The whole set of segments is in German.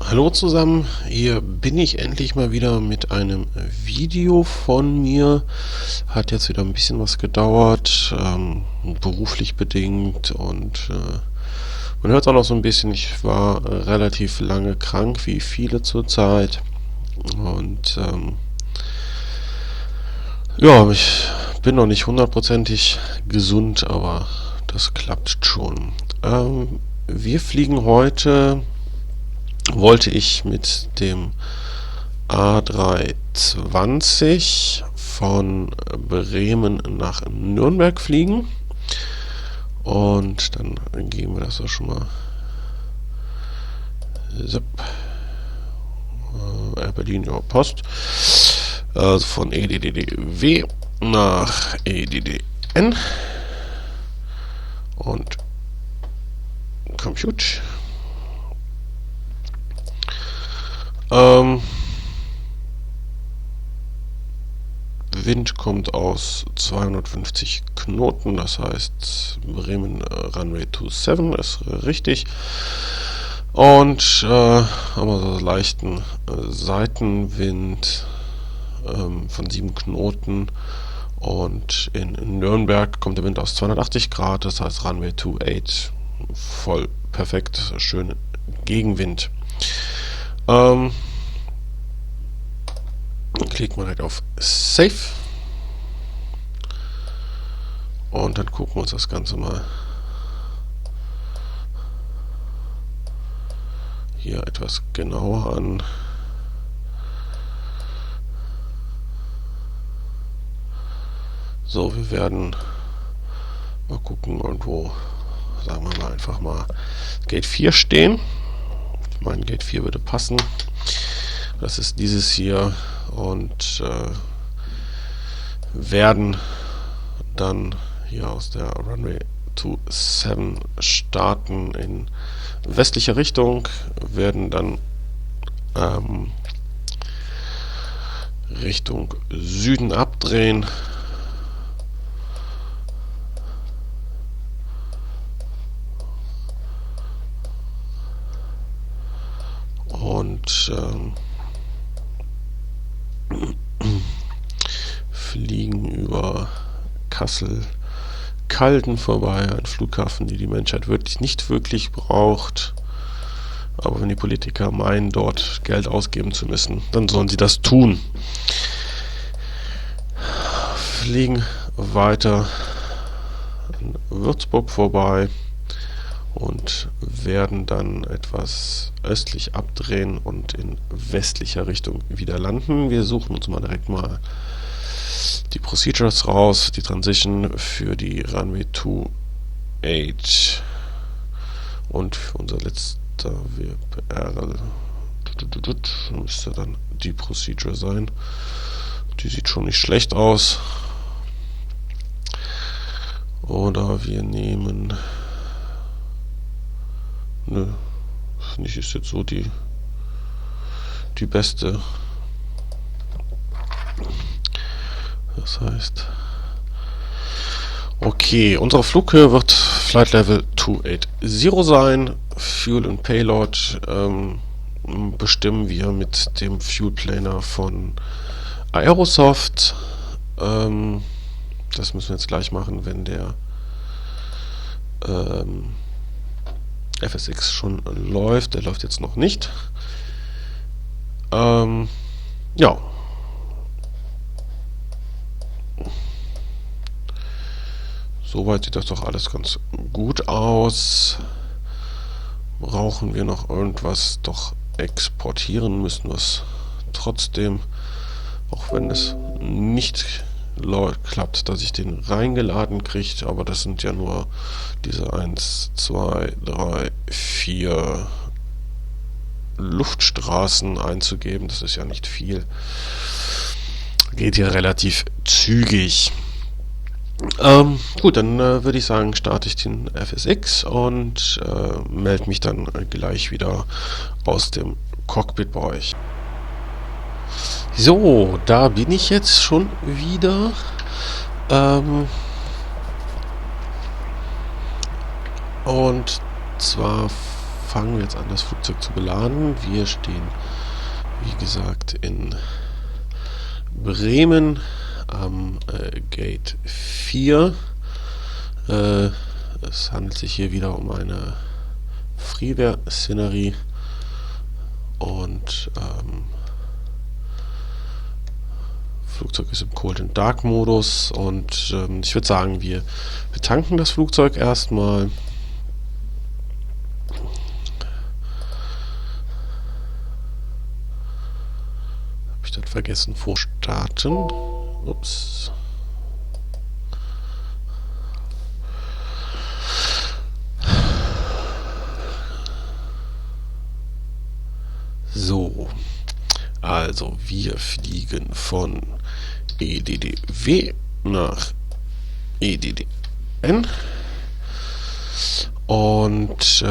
Hallo zusammen, hier bin ich endlich mal wieder mit einem Video von mir. Hat jetzt wieder ein bisschen was gedauert, beruflich bedingt und man hört es auch noch so ein bisschen, ich war relativ lange krank, wie viele zurzeit. Und ja, ich bin noch nicht hundertprozentig gesund, aber das klappt schon. Wir fliegen heute, wollte ich mit dem A320 von Bremen nach Nürnberg fliegen. Und dann geben wir das auch schon mal. Berlin Post. Also von EDDW nach EDDN. Und Compute. Wind kommt aus 250 Knoten, das heißt Bremen Runway 27 ist richtig. Und haben wir so leichten Seitenwind von 7 Knoten. Und in Nürnberg kommt der Wind aus 280 Grad, das heißt Runway 28 voll perfekt, schön Gegenwind. Klickt man halt auf Save und dann gucken wir uns das Ganze mal hier etwas genauer an. So, wir werden mal gucken, irgendwo, sagen wir mal einfach mal Gate 4 stehen. Ich meine, Gate 4 würde passen. Das ist dieses hier und werden dann hier aus der Runway 27 starten in westlicher Richtung, werden dann Richtung Süden abdrehen und fliegen über Kassel-Calden vorbei, ein Flughafen, die die Menschheit nicht wirklich braucht. Aber wenn die Politiker meinen, dort Geld ausgeben zu müssen, dann sollen sie das tun. Fliegen weiter an Würzburg vorbei und werden dann etwas östlich abdrehen und in westlicher Richtung wieder landen. Wir suchen uns mal direkt mal die Procedures raus, die Transition für die Runway 28 und für unser letzter WPR müsste dann die Procedure sein. Die sieht schon nicht schlecht aus. Oder wir nehmen, nö, finde ich, ist jetzt so die beste. Das heißt, okay, unsere Flughöhe wird Flight Level 280 sein. Fuel und Payload bestimmen wir mit dem Fuel Planer von Aerosoft. Das müssen wir jetzt gleich machen, wenn der FSX schon läuft. Der läuft jetzt noch nicht. Ja. Soweit sieht das doch alles ganz gut aus. Brauchen wir noch irgendwas? Doch exportieren müssen wir es trotzdem, auch wenn es nicht klappt, dass ich den reingeladen kriege, aber das sind ja nur diese 1, 2, 3, 4 Luftstraßen einzugeben, das ist ja nicht viel. Geht hier relativ zügig. Gut, dann würde ich sagen, starte ich den FSX und melde mich dann gleich wieder aus dem Cockpit bei euch. So, da bin ich jetzt schon wieder. Und zwar fangen wir jetzt an, das Flugzeug zu beladen. Wir stehen, wie gesagt, in Bremen am Gate 4. Es handelt sich hier wieder um eine Freeware-Szenerie und Flugzeug ist im Cold and Dark Modus und ich würde sagen, wir betanken das Flugzeug erstmal. Habe ich das vergessen? Vorstarten. Ups. So, also wir fliegen von EDDW nach EDDN und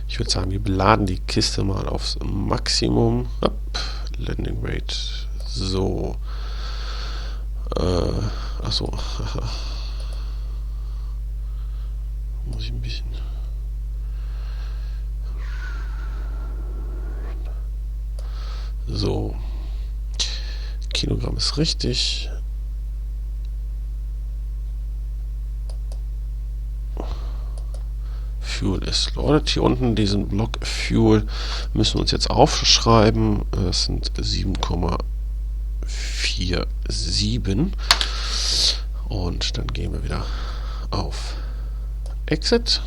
ich würde sagen, wir beladen die Kiste mal aufs Maximum. Up, Landing Rate. So. Achso. Muss ich ein bisschen. So. Kilogramm ist richtig. Fuel ist loaded. Hier unten diesen Block Fuel müssen wir uns jetzt aufschreiben. Das sind 7,47. Und dann gehen wir wieder auf Exit.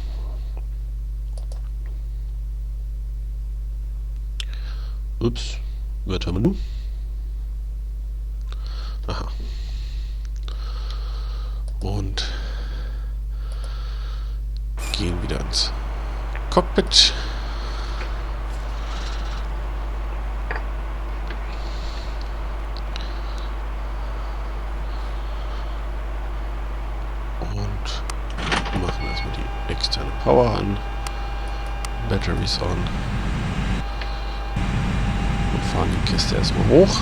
Ups, Wörtermenü. Aha. Und gehen wieder ins Cockpit. Und machen erstmal die externe Power an. Batteries on. Und fahren die Kiste erstmal hoch.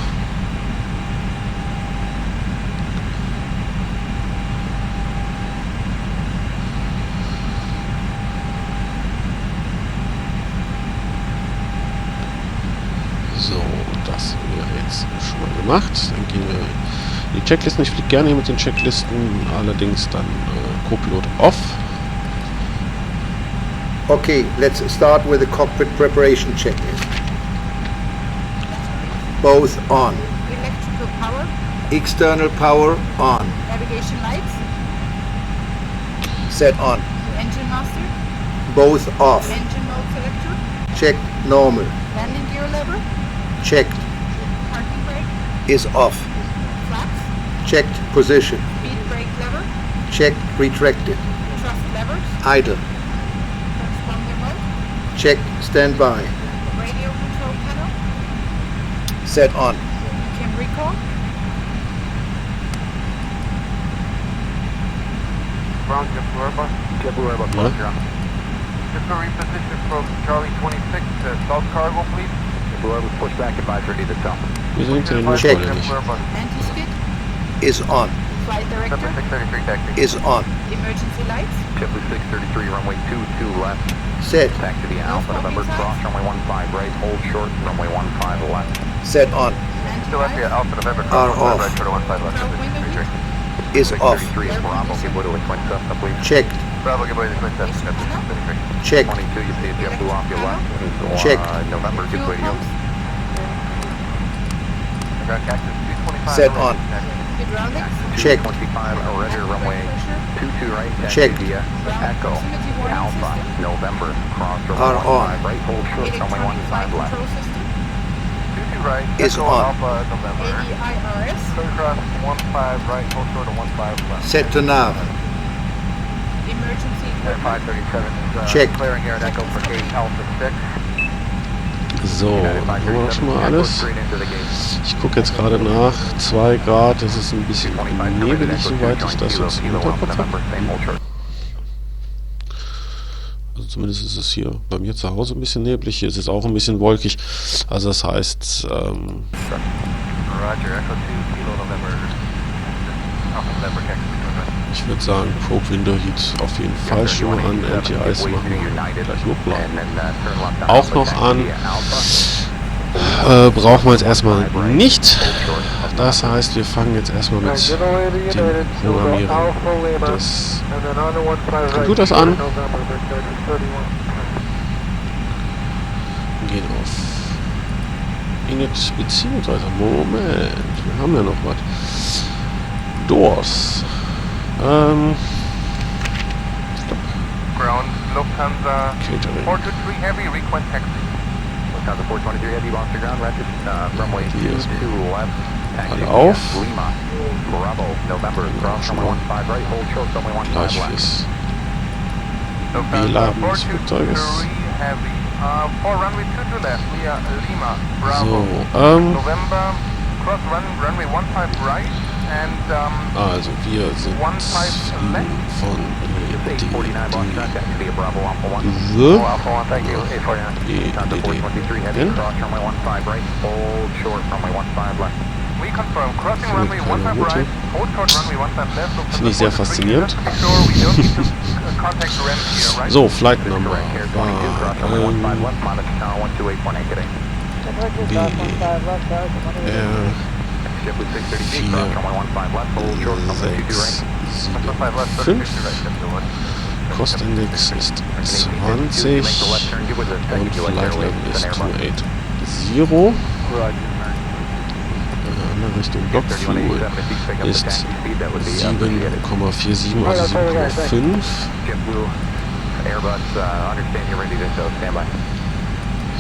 So, das wäre jetzt schon mal gemacht. Dann gehen wir in die Checklisten. Ich fliege gerne hier mit den Checklisten, allerdings dann Co-Pilot off. Okay, let's start with the cockpit preparation checklist. Both on. Electrical power, External power on. navigation lights, Set on. engine master, Both off. engine mode selector, Checked normal. landing gear lever, Checked parking brake, is off. flaps, Checked position. speed brake lever, Checked retracted. thrust levers, Idle. transponder mode, Checked standby. radio control panel, Set on. Kim recall, Ground Airbus. Ja. Just a reposition from Charlie 26 to South Cargo, please. Push back at 530 to south. Wir sind den Check. Notfall nicht. anti-skid, Is on. flight director, 633 taxi. Is on. emergency lights, JetBlue 633, runway 22 left. Set. Taxi to Alpha November, cross runway 15 right, hold short, runway 15 left. Set on. Still up here, anti-light, Alpha November, Are cross off. right, short of 15 left. Control window view, Is off. 633 is Bravo, give way to a twin Cessna, please. Checked. Bravo, give way to 27, 633. Checked. 22, you see a JetBlue off your left. Check. November, give fuel way to you. pumps, Ground Cactus 225. Set on. hydraulics, Check. 225, ready, runway pressure, 22 right, taxi Check. via ground Echo, proximity warning Alpha, system, November, cross Are runway on. 15 right, hold short, runway electronic flight 15 left. control system, 22 right, Is Echo on. Alpha November. ADIRS, Clear cross 15 right, hold short of 15 left. Set to nav. emergency At equipment, 537 is Check. clearing here at Echo for gate Alpha 6. So, dann haben wir auch schon mal alles. Ich gucke jetzt gerade nach. 2 Grad, das ist ein bisschen nebelig, soweit ich das jetzt im Hinterkopf habe. Also zumindest ist es hier bei mir zu Hause ein bisschen neblig. Hier ist es auch ein bisschen wolkig. Also das heißt, Roger, Echo 2, Kilo November. Alpha November, Texas. Ich würde sagen, Probe Window Heat auf jeden Fall schon mal an. MTIs machen wir gleich hoch. Auch noch an. Brauchen wir jetzt erstmal nicht. Das heißt, wir fangen jetzt erstmal mit dem Programmieren des Computers an. Gehen auf Init beziehungsweise Moment, wir haben ja noch was. Doors. Ground, Lufthansa Catering. 423 Heavy, request taxi. Lufthansa 423 Heavy, bounce to ground, rapid, runway Hier 22 ist left. alle auf. Lima, Bravo, November, cross runway 15 right, hold short, runway 15 Gleich left. fürs Lufthansa Beladen des 423 Flugzeuges. Heavy, 4 runway 22 left, via Lima, Bravo. So, November, cross runway 15 right, and also wir sind 15 left. von 49 box ground, taxi via Bravo, Alpha 1. the Alpha 1, thank you, 849. Lufthansa 423 Heavy, EDDN. cross runway 15 right, hold short, runway 15 left. We confirm, crossing Für eine runway kleine 15 Route. right, hold short runway 15 left. Finde ich sehr faszinierend. Sure, we don't need to contact the rent here, right? So, Flight Number Correct, here 22, cross runway 15 left, monitor tower 128.8 today. JetBlue 630 cross runway 15 left, hold short, runway 22 right. 5. Kostindex ist 20 und Flight Level ist 280. In Richtung Blockfuel ist 7,47, also 7,5. JetBlue, Airbus, understand you're ready to go, stand by.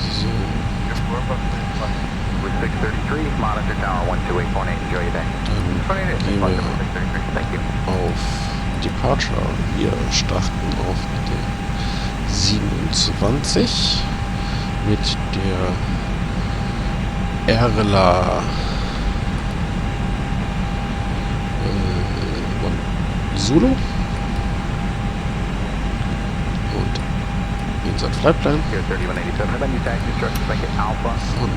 So, With 633, monitor tower 128.8, enjoy your day. dann gehen wir 633, thank you. auf Departure. Wir starten auf der 27 mit der Erla Zulu und Insert Flight Plan Here 3187, then you taxi instructions, make it Alpha, von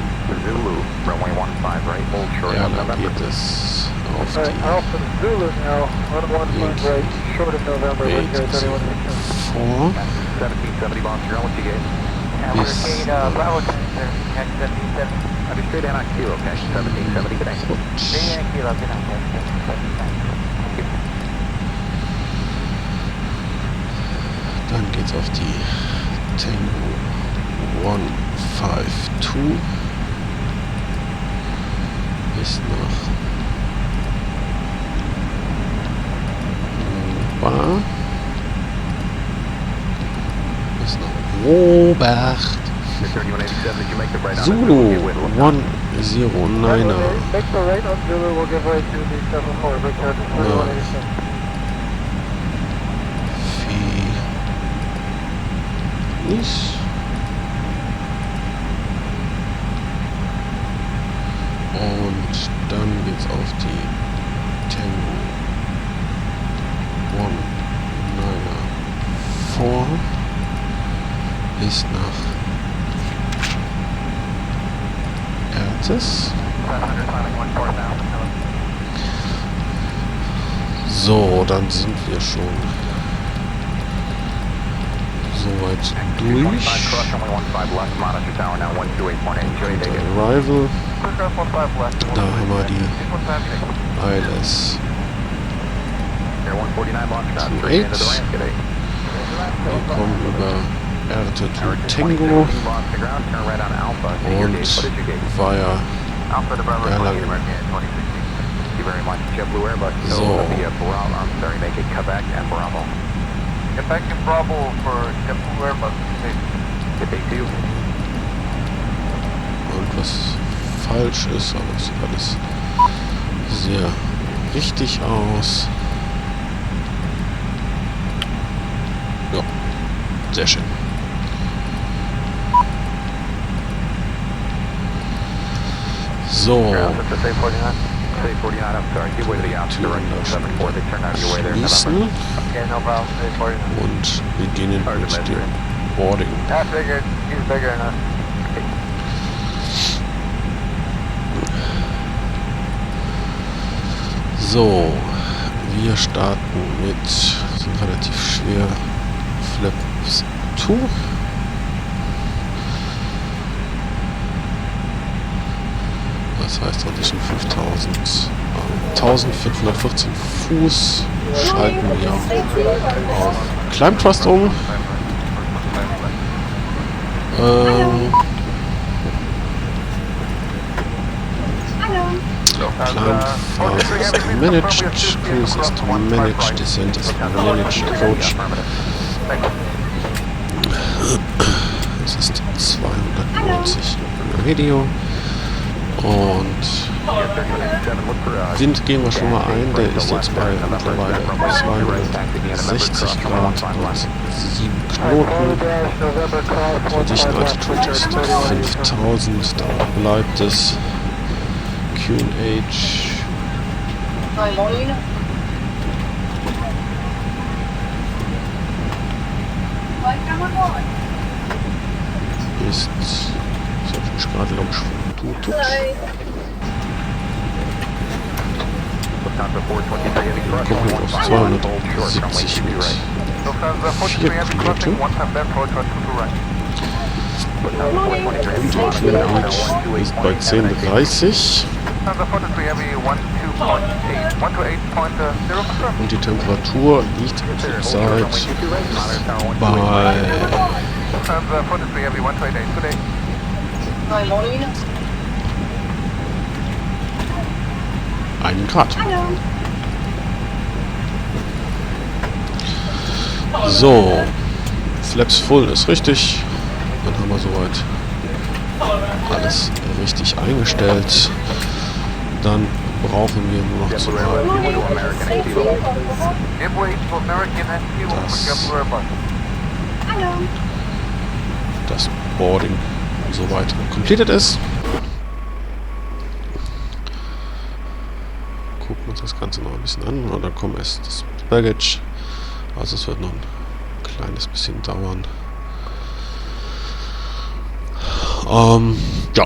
Zulu, runway 15 right, hold short, Erla November. geht es auf die Alpha Zulu now, 115 right, short of November, Wait, here 3187. vor 1770 bounce ground, what you get? bis Bravo, 1770. Understood, and kilo, okay, 1770 today. Dann geht's auf die Tango 152 bis nach Bar bis nach Robert. Here 3187, did you make the right on Zulu it? With 109er. Make the right on Zulu, we'll give way to the 74, Victor 3187. Nicht. Und dann geht's auf die Tango 194 vor bis nach Erzes. So, dann sind wir schon soweit durch. Arrival. Da haben wir die ILS 28. Wir kommen über RT2 Tango und via Erlangen. So. Get back in Bravo for JetBlue Airbus. Und was falsch ist, aber es sieht alles sehr richtig aus. Ja, sehr schön. So. Schließen und beginnen mit dem Boarding. So, Wir starten mit, sind relativ schwer, Flaps 2. Das heißt, Transition 1514 Fuß. Schalten wir auf Climb Thrust um. Climb ist managed, Cruise ist managed, Descent ist managed, Approach. Es ist 290 Radio. Und Wind gehen wir schon mal ein, der ist jetzt bei mittlerweile 260 Grad und 7 Knoten. Die Dichtenaltitude ist 5000, da bleibt es. QNH ist, so ich gerade Launch tut. Kommen auf 270 mit 4 Knoten. Und der QNH ist bei 10,30. Und die Temperatur liegt zurzeit bei 1 Grad. So, Flaps Full ist richtig. Dann haben wir soweit alles richtig eingestellt. Dann brauchen wir nur noch zu das Boarding soweit completed ist. Gucken wir uns das Ganze noch ein bisschen an und dann kommt erst das Baggage. Also es wird noch ein kleines bisschen dauern. Ja.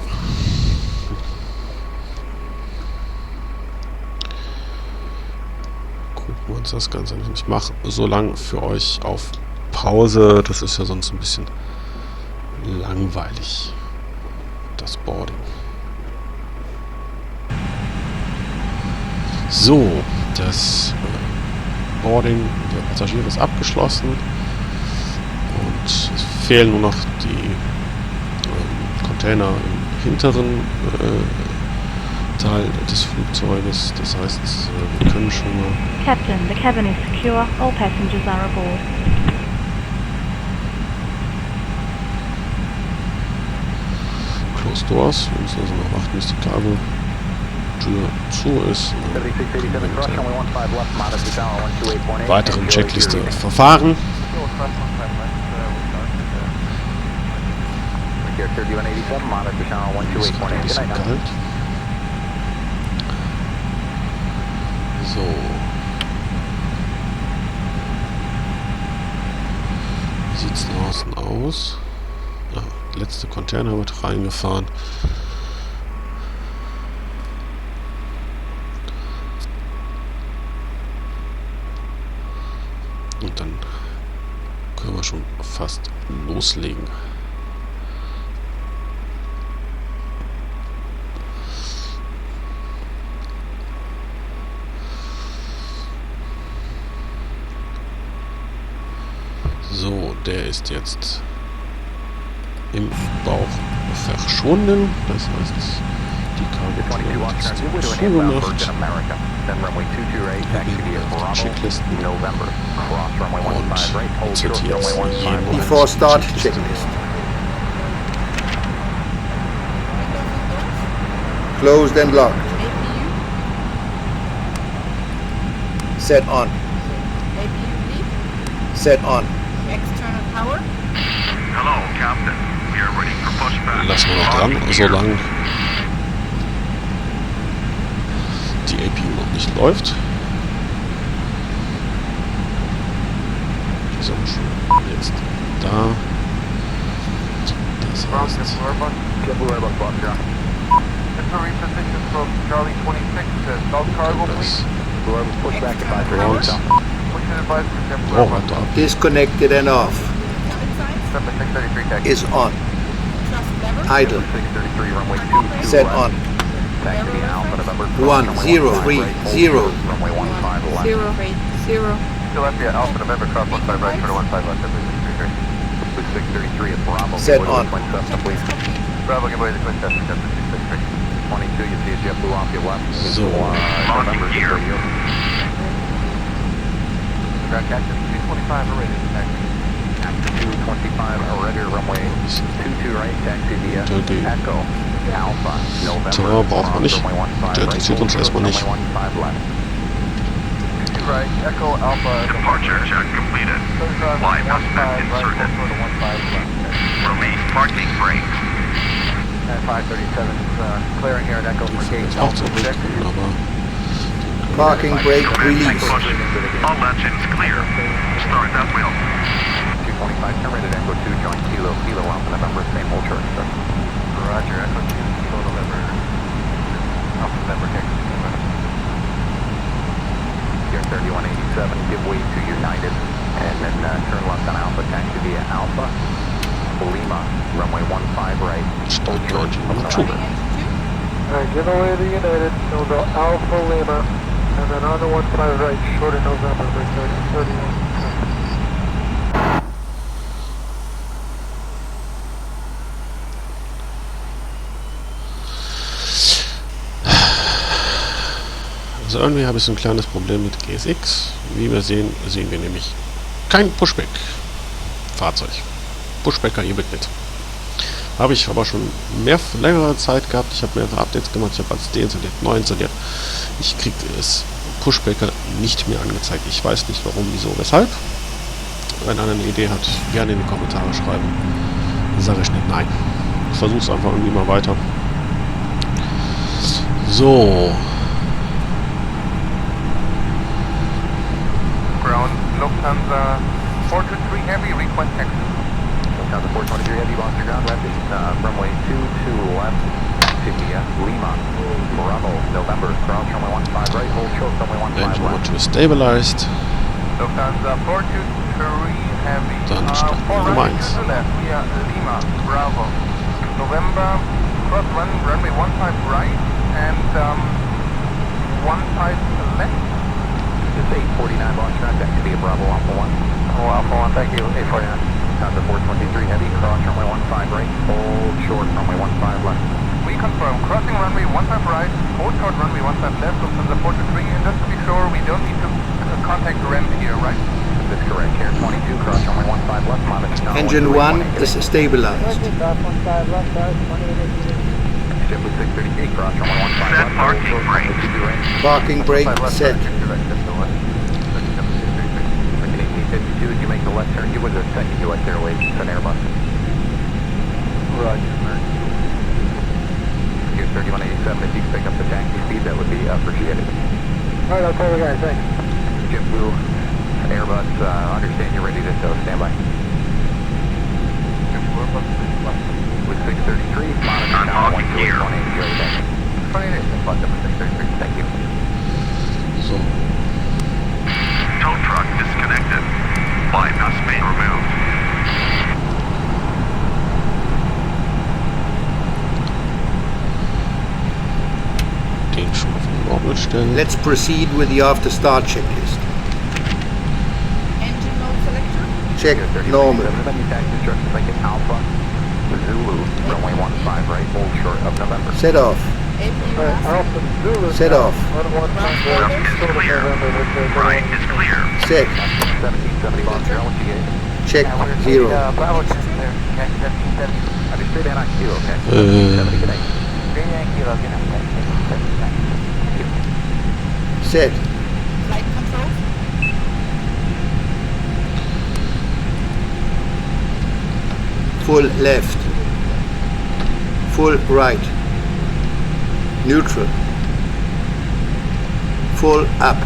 Gucken wir uns das Ganze an. Ich mache so lang für euch auf Pause. Das ist ja sonst ein bisschen langweilig. Das Boarding. So, das Boarding der Passagiere ist abgeschlossen. Und es fehlen nur noch die Container im hinteren Teil des Flugzeuges. Das heißt, wir können schon mal... Captain, the cabin is secure. All passengers are aboard. Close doors. Wir müssen also noch warten, bis die Cargo-Tür zu ist. Mit der weiteren Checkliste verfahren. Ist gerade ein bisschen kalt. So. Wie sieht es draußen aus? Ja, der letzte Container wird reingefahren. Und dann können wir schon fast loslegen. So, der ist jetzt im Bauch verschwunden. Das heißt, die Cargo-Tür ist zugemacht. Checklisten und zitiert jetzt jeden Before start checklist. Closed and locked. Set on. Set on. External power. Hello, Captain. We are ready for pushback. Lassen wir noch dran, solange die APU noch nicht läuft. Die sind schon jetzt da. Das heißt, das Push back to 530 Ground. south. Push and advise for JetBlue Oh, Airbus. warte ab. Disconnected and off. Number 633 taxi. Is on. Trust lever. Idle. 633 runway 22 Set left. on. Taxi via Alpha November. 1030. Runway 15 left. 0. Still left via Alpha November, cross 15 right, turn 15 left, With 633 at Bravo. Set give way to on. the Twin Cessna, please. Bravo, give way to the Twin Cessna, Cessna 633. 22, you see a JetBlue off your left. So. November to radio. Ground captain 225 already, taxi. 225 already, runway 22 right, taxi via Okay. Echo Alpha November. Terrain braucht man nicht. Runway 15 Der interessiert uns erstmal nicht. Runway 15 left. 22 right, Echo Alpha. Departure check completed. Flight suspect inserted. Remain parking brakes. And 537 clearing here at Echo for gate Jetzt auch Alpha zu 6. tun, aber Parking brake release. All engines clear. Start at will. 225, turn right at Echo 2, join Kilo, Kilo Alpha November, same hold short, sir. Roger, Echo 2, Kilo November. Alpha November, taxi. Gear 3187, give way to United, and then turn left on Alpha, taxi via Alpha, Lima, runway 15 right, hold short of November. Alright, give away the United, so go Alpha Lima, and then on the 15 right, short of November, return 31. also irgendwie habe ich so ein kleines Problem mit GSX. Wie wir sehen, sehen wir nämlich kein Pushback-Fahrzeug. Pushbacker hier mit. Habe ich aber schon längere Zeit gehabt. Ich habe mehrere Updates gemacht. Ich habe alles deinstalliert, neu installiert. Ich kriege das Pushbacker nicht mehr angezeigt. Ich weiß nicht warum, wieso, weshalb. Wenn einer eine Idee hat, gerne in die Kommentare schreiben. Dann sage ich nicht nein. Ich versuche es einfach irgendwie mal weiter. So. Ground, Lufthansa 423 Heavy, request exit. Lufthansa 423 Heavy, lost your ground, left, runway 22 left, via Lima, Bravo, November, cross runway 15 right, hold short, runway 15 Engine left. 1 stabilized. Lufthansa 423 Heavy, Dann starten 4 wir right eins. to the left via Lima, Bravo, November, cross runway 15 right, and 15 left. It's 849, launch ground, taxi via Bravo, Alpha 1. Oh, Alpha 1, thank you, 849. Lufthansa 423 Heavy, cross runway 15 right, hold short, runway 15 left. We confirm, crossing runway 15 right, hold short runway 15 left, Lufthansa 423, and just to be sure, we don't need to contact ramp here, right? That's correct, here 22, cross runway 15 left, monitor channel Engine 1 is stabilized. JetBlue 638, cross runway 15 Set left, parking hold short, brake. runway 22 right. Parking brake set. 52, as you make the left turn, give with a second US Airways, it's an Airbus. Roger. Gear 3187, if you pick up the taxi speed, that would be appreciated. Alright, I'll call the guy, thanks. JetBlue, Airbus, understand you're ready to stand by. With 633, monitor channel Unlocking gear. 128, enjoy your day. 28, flight number 633, thank you. So. Tow truck disconnected. Bypass main removed. Den schon auf den Orbit stellen. Let's proceed with the after start checklist. Engine mode selector. Check normal. Taxi instructions like an Alpha, Zulu, runway 15 right, hold short of November. Set off. Alright, Alpha Zulu. Set off. On 15 Left right, is short of clear. November, return Right is clear. Set. 1770 launch ground, what you get? Check zero. Bravo, there. Okay, 1770. Understood, and on Kilo, okay? 70, good night. Kilo, good night. Set. Flight control. Full left. Full right. Neutral. Full up.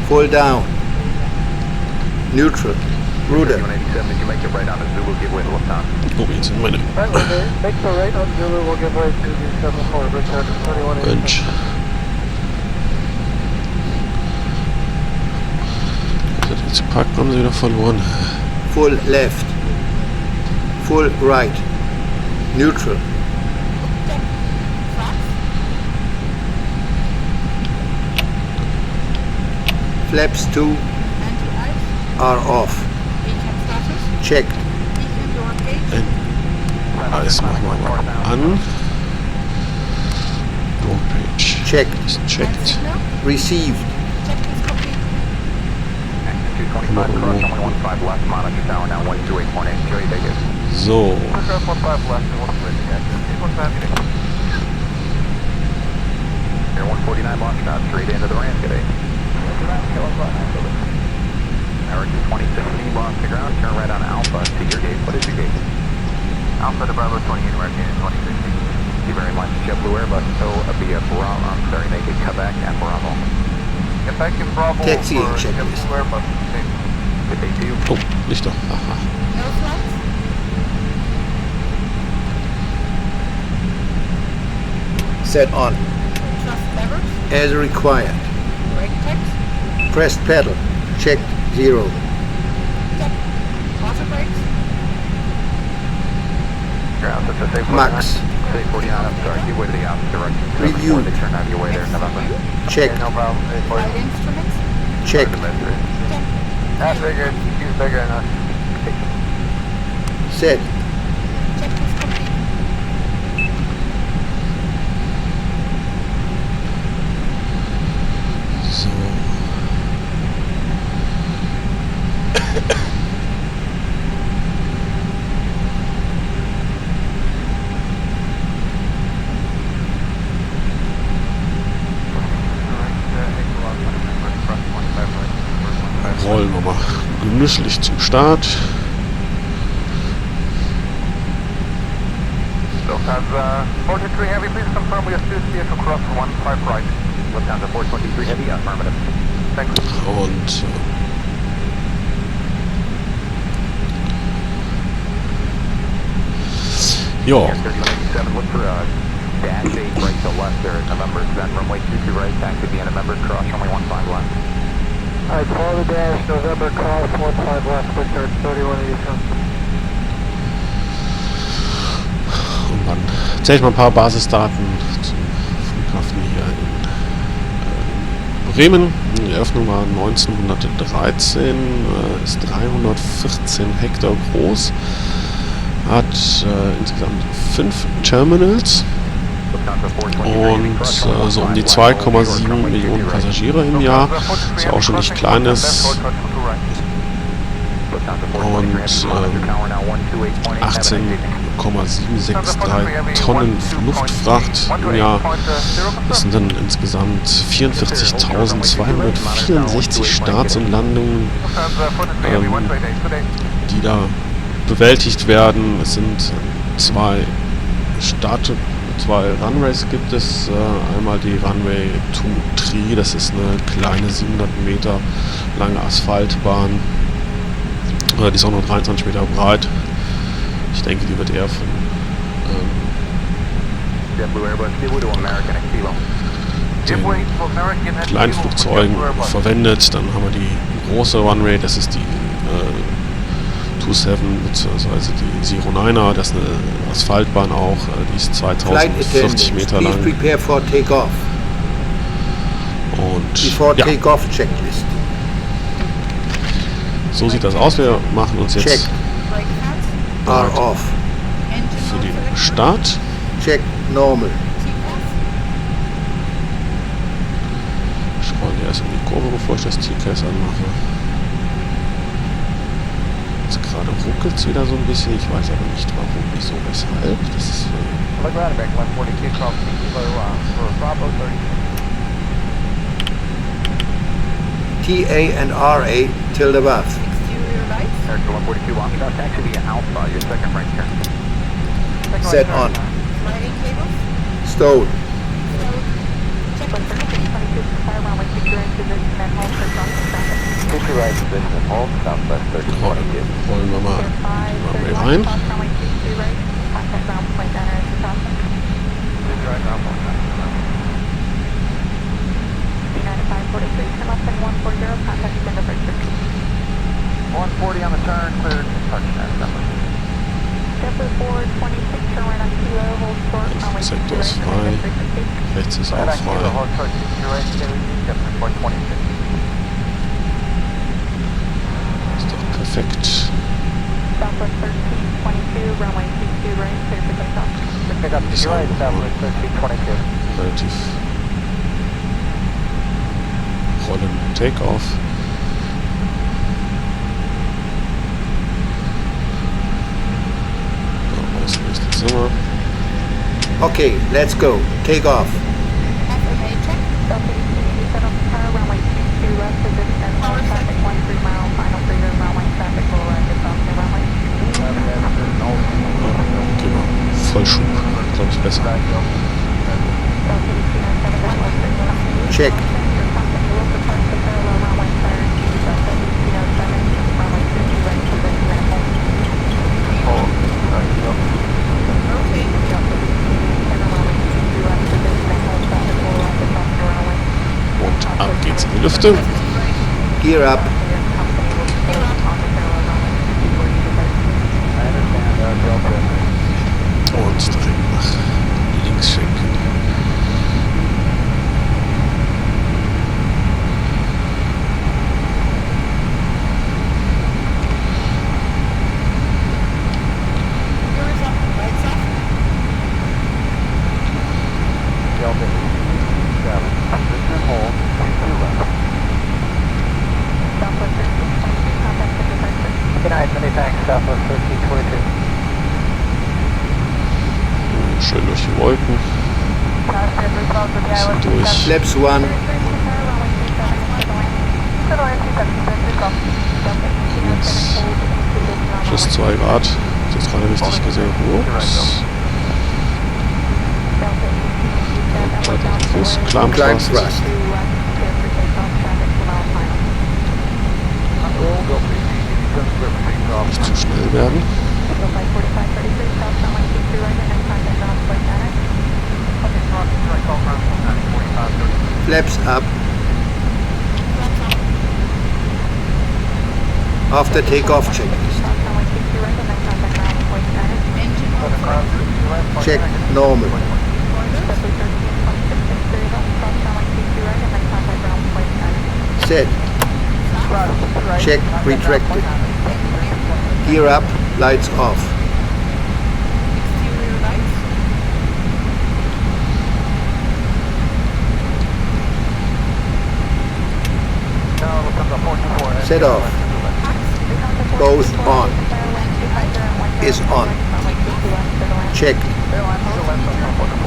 Full down. Neutral. Rudder. 187, did you make it right on the Zulu, give way to Lufthansa? Oh, jetzt sind meine Right, make the right on Zulu, we'll give way to the 74, return 21. Mensch. Jetzt die Parkbremse wieder verloren. Full left. Full right. Neutral. Flaps 2 Anti-ice. are off. Status. Checked. Beacon door gate. Eis machen wir mal an. Door page Checked. ist checked. Signal. Received. Check is complete. 225 cross, only 15 left, monitor tower now 128.8. Joey, take it. So, Aircraft 15 left and 1 split. Yeah, 150. Air 149 launch now, straight into the ramp today. American 26C lost the ground, turn right on Alpha to your gate. What is your gate? Alpha to Bravo 28, American 26. Thank you very much. JetBlue Airbus via Bravo, I'm sorry, make it Quebec and Bravo. Quebec and Bravo Taxi for checklist. JetBlue Airbus. Good day to you. oh, Lichter. Aha. No flights. Set on. Trust levers. As required. Brake checks. Pressed pedal. Checked 0. Check. Auto brakes. Ground, that's a safe 49. Max. Safe 49, I'm sorry, give way to the opposite direction. Review. They turn out of your way there in November. Checked. No problem. Flight instruments. Checked. Check. That's bigger. He's bigger than us. Set. Check is complete. So. Rollen wir mal genüsslich zum Start. Lufthansa 423 Heavy, please confirm we have two vehicle cross 15 right. Lufthansa 423 Heavy, affirmative. Thanks. Und ja, Air 3187, look for dash 8 right to left there at November. Then runway 22 right, taxi via November, cross runway 15 left. Alright, follow the dash, November cross 15 left, clear 3187. und dann erzähle ich mal ein paar Basisdaten zum Flughafen hier in Bremen. Die Eröffnung war 1913, ist 314 Hektar groß, hat insgesamt 5 Terminals und so um die 2,7 Millionen Passagiere im Jahr, was ja auch schon nicht klein ist, und 18,763 Tonnen Luftfracht im Jahr. Das sind dann insgesamt 44.264 Starts und Landungen, die da bewältigt werden. Es sind zwei Runways gibt es. Einmal die Runway 23, das ist eine kleine 700 Meter lange Asphaltbahn. Die ist auch nur 23 Meter breit. Ich denke, die wird eher von den Kleinflugzeugen verwendet. Dann haben wir die große Runway, das ist die 27 bzw. die 09er, das ist eine Asphaltbahn auch, die ist 2040 Meter lang. Prepare for takeoff. Und Before ja, takeoff checklist. so sieht das aus. Wir machen uns jetzt Check. Are bereit off. für den Start. Check normal. Ich rolle erst in die Kurve, bevor ich das TCAS anmache. Jetzt gerade ruckelt es wieder so ein bisschen. Ich weiß aber nicht warum, wieso, weshalb. Das ist TA and RA till above. Exterior lights. Air 142 launch now, taxi via Alpha, your second right turn. Set on. Sliding cables. Stowed. Check. Taxi right position and hold, southwest 3022. rollen wir mal die Runway rein. 140 on the turn, cleared touchdown. Double 426, turn right on Kilo, hold short, runway Sektor 22 ist right, frei. 360. Rechts ist Right auch on Kilo, frei. hold short, you're right, Kilo, 426. Ist doch perfekt. Southwest 1322, runway 22 right, clear for takeoff. Pick up to your right, Southwest 1322. Relativ rollen Takeoff. Außen ist das Zimmer. Okay, let's go. Take off. FAA check. Delta 18, set up the car, runway 22 left, position, hold traffic 13 mile, final for your runway traffic will arrive at off the runway. Gehen wir. Vollschub. Glaube ich besser. Delta 18, set up West Check. Your company will depart the parallel runway prior to Delta 1807, runway 50 right, position and hold. Okay. Delta 18, runway 22 left, position and hold traffic will arrive at off the runway. Und ab geht's in die Lüfte. Gear up. Your company will depart on the parallel runway before you depart. I understand, Delta. Und direkt nach links schenken. Yours up, lights off. Delta 7, position hold, 22 left. Southwest 1322, contact the departure. Good night, many thanks, Southwest 1322. Schön durch die Wolken. Bisschen durch. Flaps 1. Jetzt plus 2 Grad. Ich habe das gerade richtig gesehen. Ups. Fuß, Climb Climb Thrust. thrust. Nicht zu schnell werden. Flaps up. After takeoff checklist. Engine on. Check normal. Set. Check retracted. Gear up. Lights off. Exterior lights. Set off. Both on. Is on. Check.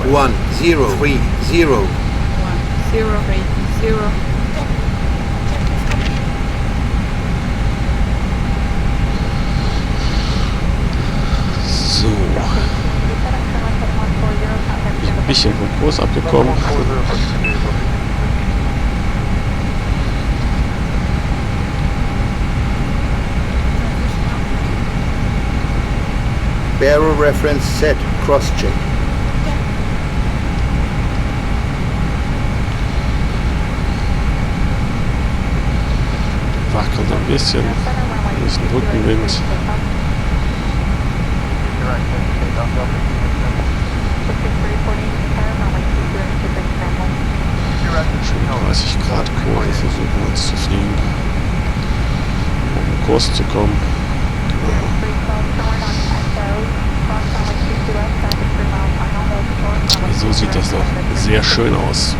103 0. 1-0-8-0. So. Ich bin ein bisschen vom Kurs abgekommen. Barrel reference set. Cross check. Wackelt ein bisschen. Durch den Rückenwind. Schön 30 Grad Kurve versuchen wir uns zu fliegen, um im Kurs zu kommen. So sieht das doch sehr schön aus.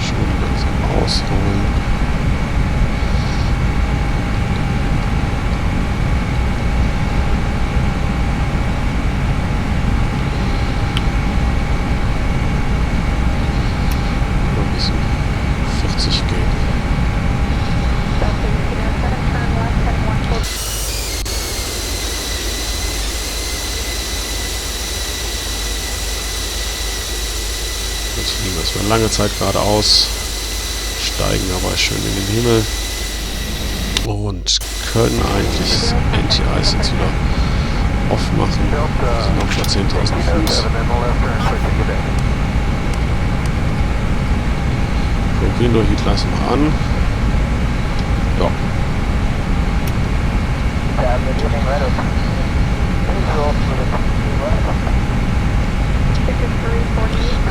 Schön langsam ausrollen. Ein bisschen 40 gehen. Jetzt fliegen wir erstmal lange Zeit geradeaus. steigen dabei schön in den Himmel und können eigentlich das Anti-Ice jetzt wieder aufmachen. Wir sind noch bei 10.000 Fuß. Window Heat lassen wir an. Ja.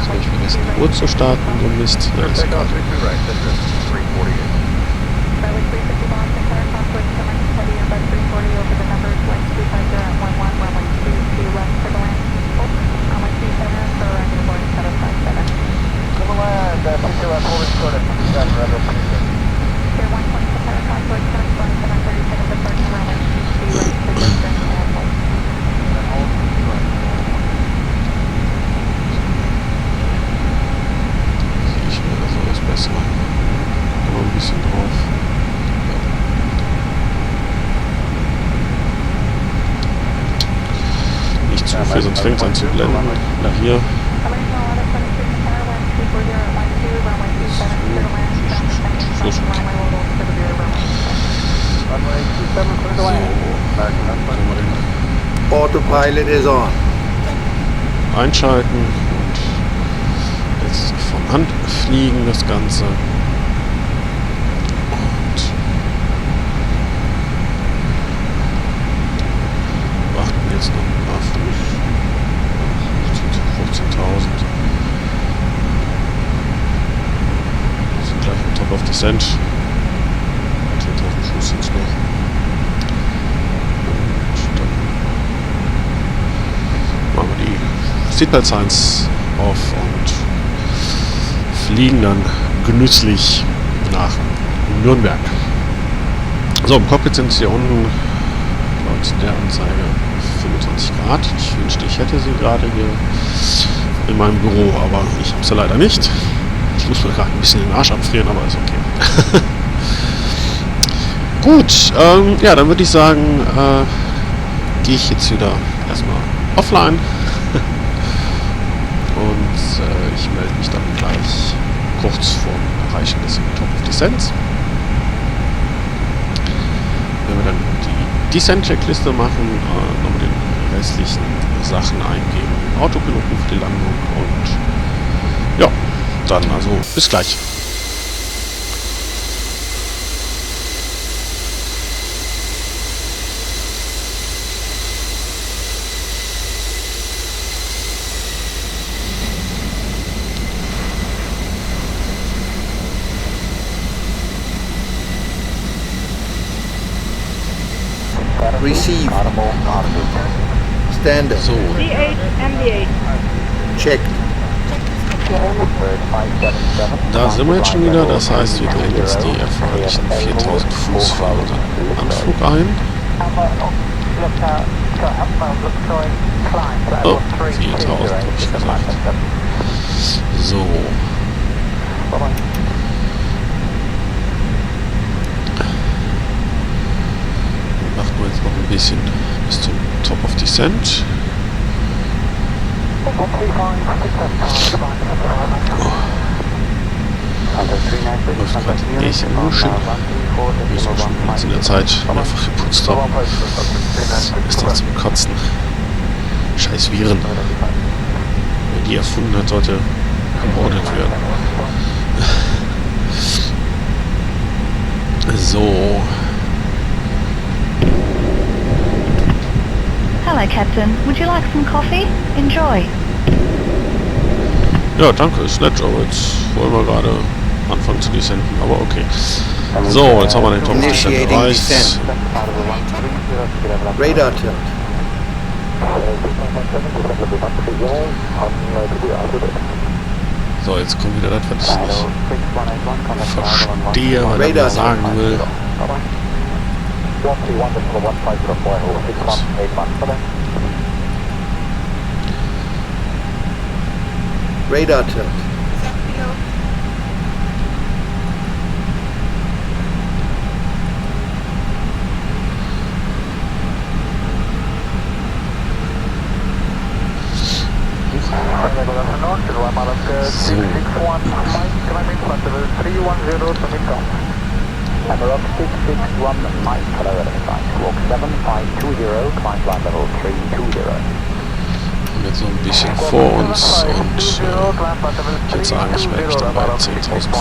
Soll ich vergessen, die Uhr zu starten? So Mist. Ja, ist egal. Sonst fängt es an zu blenden. Na hier. So. Autopilot is on. Einschalten und jetzt von Hand fliegen das Ganze. Und warten jetzt noch ein paar 15.000. Wir sind gleich am Top of Descent. 10.000 Fuß sind es noch. Und dann machen wir die Seatbelt Signs auf und fliegen dann genüsslich nach Nürnberg. So, im Cockpit sind es hier unten laut der Anzeige 25 Grad. Ich wünschte, ich hätte sie gerade hier in meinem Büro, aber ich habe sie leider nicht. Ich muss mir gerade ein bisschen den Arsch abfrieren, aber ist okay. Gut, ja, dann würde ich sagen, gehe ich jetzt wieder erstmal offline und ich melde mich dann gleich kurz vor dem Erreichen des Top of Descent. Wenn wir dann die Descent-Checkliste machen, nochmal den restlichen Sachen eingeben, Autopiloten für die Landung und ja, dann also bis gleich. Receive. Standard. So. Check. Da sind wir jetzt schon wieder, das heißt, wir drehen jetzt die erforderlichen 4.000 Fuß für unseren Anflug ein. Oh, 4.000 habe ich gesagt. So. Machen wir jetzt noch ein bisschen bis zum Top of Descent. Läuft gerade die nächste Motion. Wir müssen schon jetzt in der Zeit mehrfach geputzt haben. Ist doch zum Kotzen. Scheiß Viren. Wer die erfunden hat, sollte ermordet werden. So. Hello, Captain. Would you like some coffee? Enjoy. Ja, danke, ist nett, aber jetzt wollen wir gerade anfangen zu descenden, aber okay. So, jetzt haben wir den Top of Descent erreicht. Radar tilt. So, jetzt kommt wieder das, was ich nicht verstehe, was er mir sagen will. Radar tilt. So. Emirates 661 Mike, hello, identified. Walk 7520, climb flight level 320. Haben jetzt noch ein bisschen vor uns und ich würde sagen, ich melde mich dann bei 10.000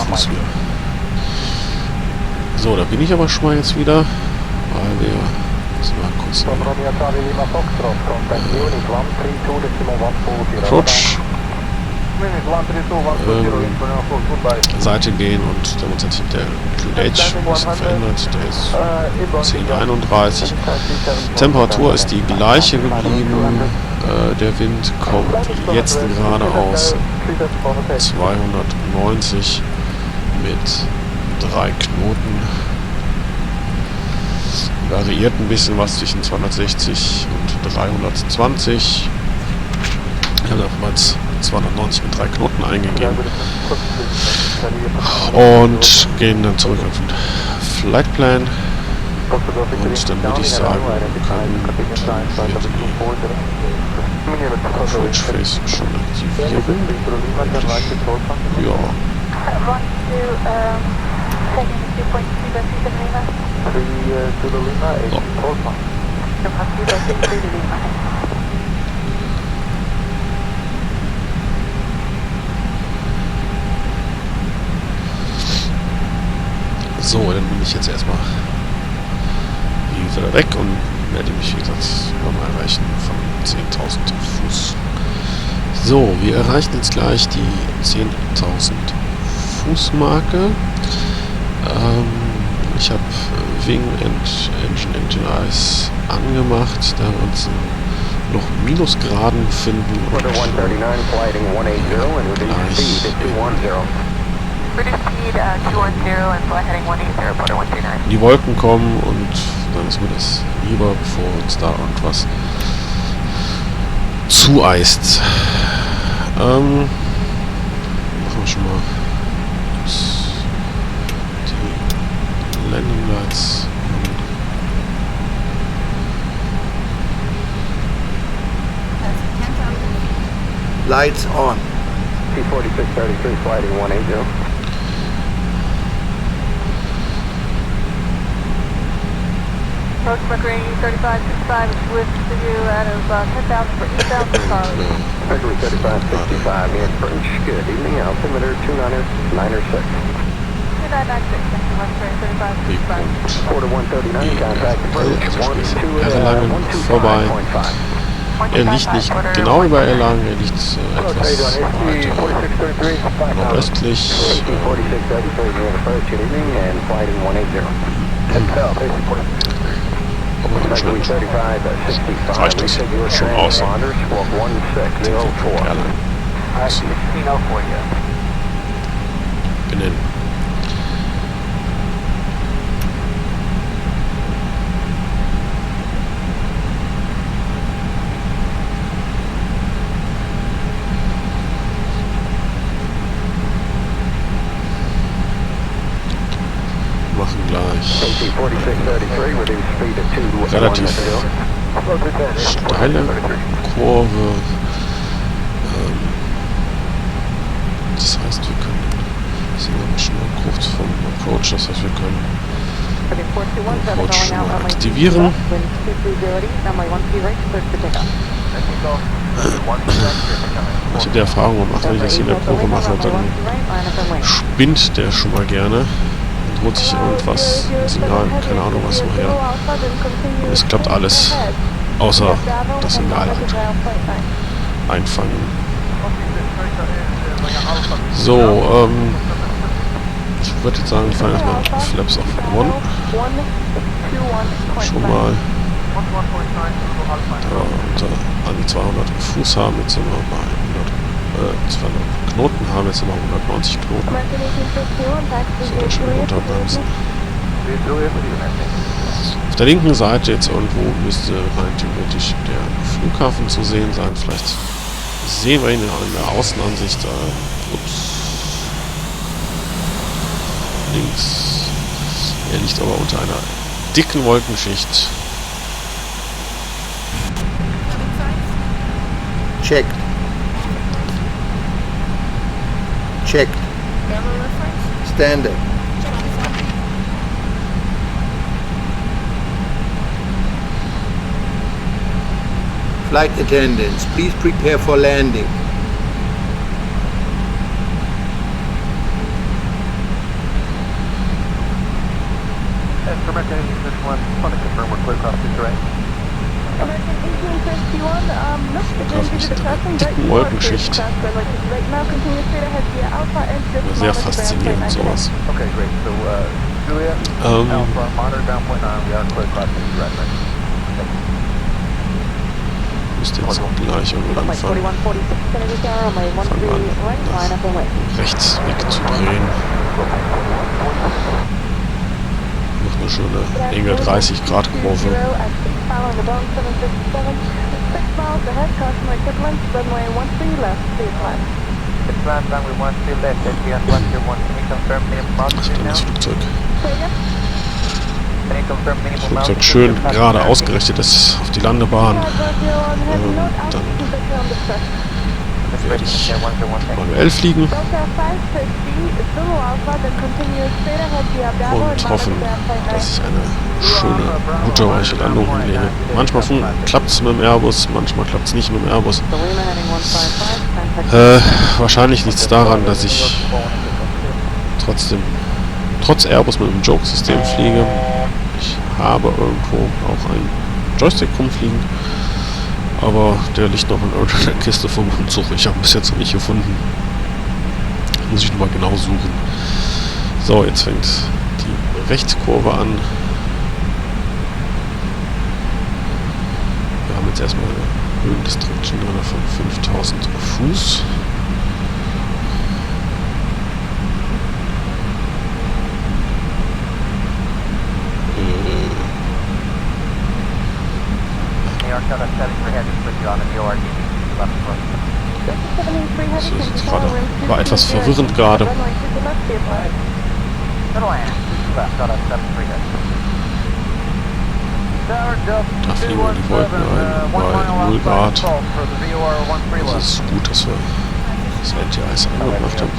Fuß wieder. So, da bin ich aber schon mal jetzt wieder, weil wir müssen mal kurz Approach Seite gehen und damit hat sich der Clean Age ein bisschen verändert. Der ist 10:31. Temperatur ist die gleiche geblieben. Der Wind kommt jetzt gerade aus 290 mit 3 Knoten. Variiert ein bisschen was zwischen 260 und 320. Ich habe damals 290 mit 3 Knoten eingegeben und gehen dann zurück auf den Flightplan und dann würde ich sagen, können wir die Approach Phase schon aktivieren. Ja. So, dann bin ich jetzt erstmal wieder weg und werde mich, wie gesagt, nochmal erreichen von 10.000 Fuß. So, wir erreichen jetzt gleich die 10.000 Fuß Marke. Ich habe Wing and Engine Eyes angemacht, da wir uns noch Minusgraden befinden und die Wolken kommen und dann ist mir das lieber, bevor uns da irgendwas zueist. Machen wir schon mal die Landing Lights. Lights on. T4633 flighting 180. Approach Mercury 3565 is with you out of 10,000 for eastbound to Charlie. Mercury 3565, near French. Good evening, altimeter 296. 2996, thank you, Mercury 3565. Quarter 139, contact approach Erlangen vorbei. Er liegt nicht genau über Erlangen, er liegt etwas weiter nordöstlich. Aber wahrscheinlich reicht das schon aus. Erlangen benennen. Machen gleich relativ steile Kurve. Das heißt, wir können, sind wir schon mal kurz vom Approach, das heißt, wir können Approach schon mal aktivieren. Ich habe die Erfahrung gemacht, wenn ich das hier in der Kurve mache, dann spinnt der schon mal gerne. Holt sich irgendwas, ein Signal, keine Ahnung was woher. Und es klappt alles, außer das Signal halt einfangen. So, ich würde jetzt sagen, wir fahren erstmal Flaps auf 1. Schon mal an die 200 Fuß haben, jetzt sind wir bei 200 Knoten haben, jetzt sind wir 190 Knoten. So, dann schon runterbremsen. Auf der linken Seite jetzt irgendwo müsste rein theoretisch der Flughafen zu sehen sein. Vielleicht sehen wir ihn in der Außenansicht. Ups. Links. Er liegt aber unter einer dicken Wolkenschicht. Checked. Checked. Standard. Flight attendants, please prepare for landing. American 1851, want to confirm we're clear across the terrain. American 1851, nope, it didn't give you the crossing, but dicken you are clear to Wolkenschicht. cross the lake. Right now, continue straight ahead via Alpha and just Sehr monitor faszinierend down point sowas. Okay, great. So, Julia, Alpha, monitor down point 9, we are clear across the direct range. Müsste jetzt gleich irgendwann anfangen. Rechts wegzudrehen. Noch eine schöne enge 30 Grad Kurve. Ach, das Flugzeug. Das Flugzeug schön gerade ausgerichtet ist auf die Landebahn. Dann werde ich manuell fliegen und hoffen, dass ich eine schöne, gute, weiche Landung hinlege. Manchmal klappt es mit dem Airbus, manchmal klappt es nicht mit dem Airbus. Wahrscheinlich liegt es daran, dass ich trotz Airbus mit dem Joke-System fliege. Ich habe irgendwo auch einen Joystick rumfliegen, aber der liegt noch in irgendeiner Kiste vom Umzug. Ich habe ihn bis jetzt noch nicht gefunden. Muss ich nochmal genau suchen. So, jetzt fängt die Rechtskurve an. Wir haben jetzt erstmal eine Höhendistriction drin von 5000 Fuß. Das ist jetzt gerade, war etwas verwirrend gerade. Da fliegen wir die Wolken ein bei 0 Grad. Also es ist gut, dass wir das Anti-Ice angemacht haben.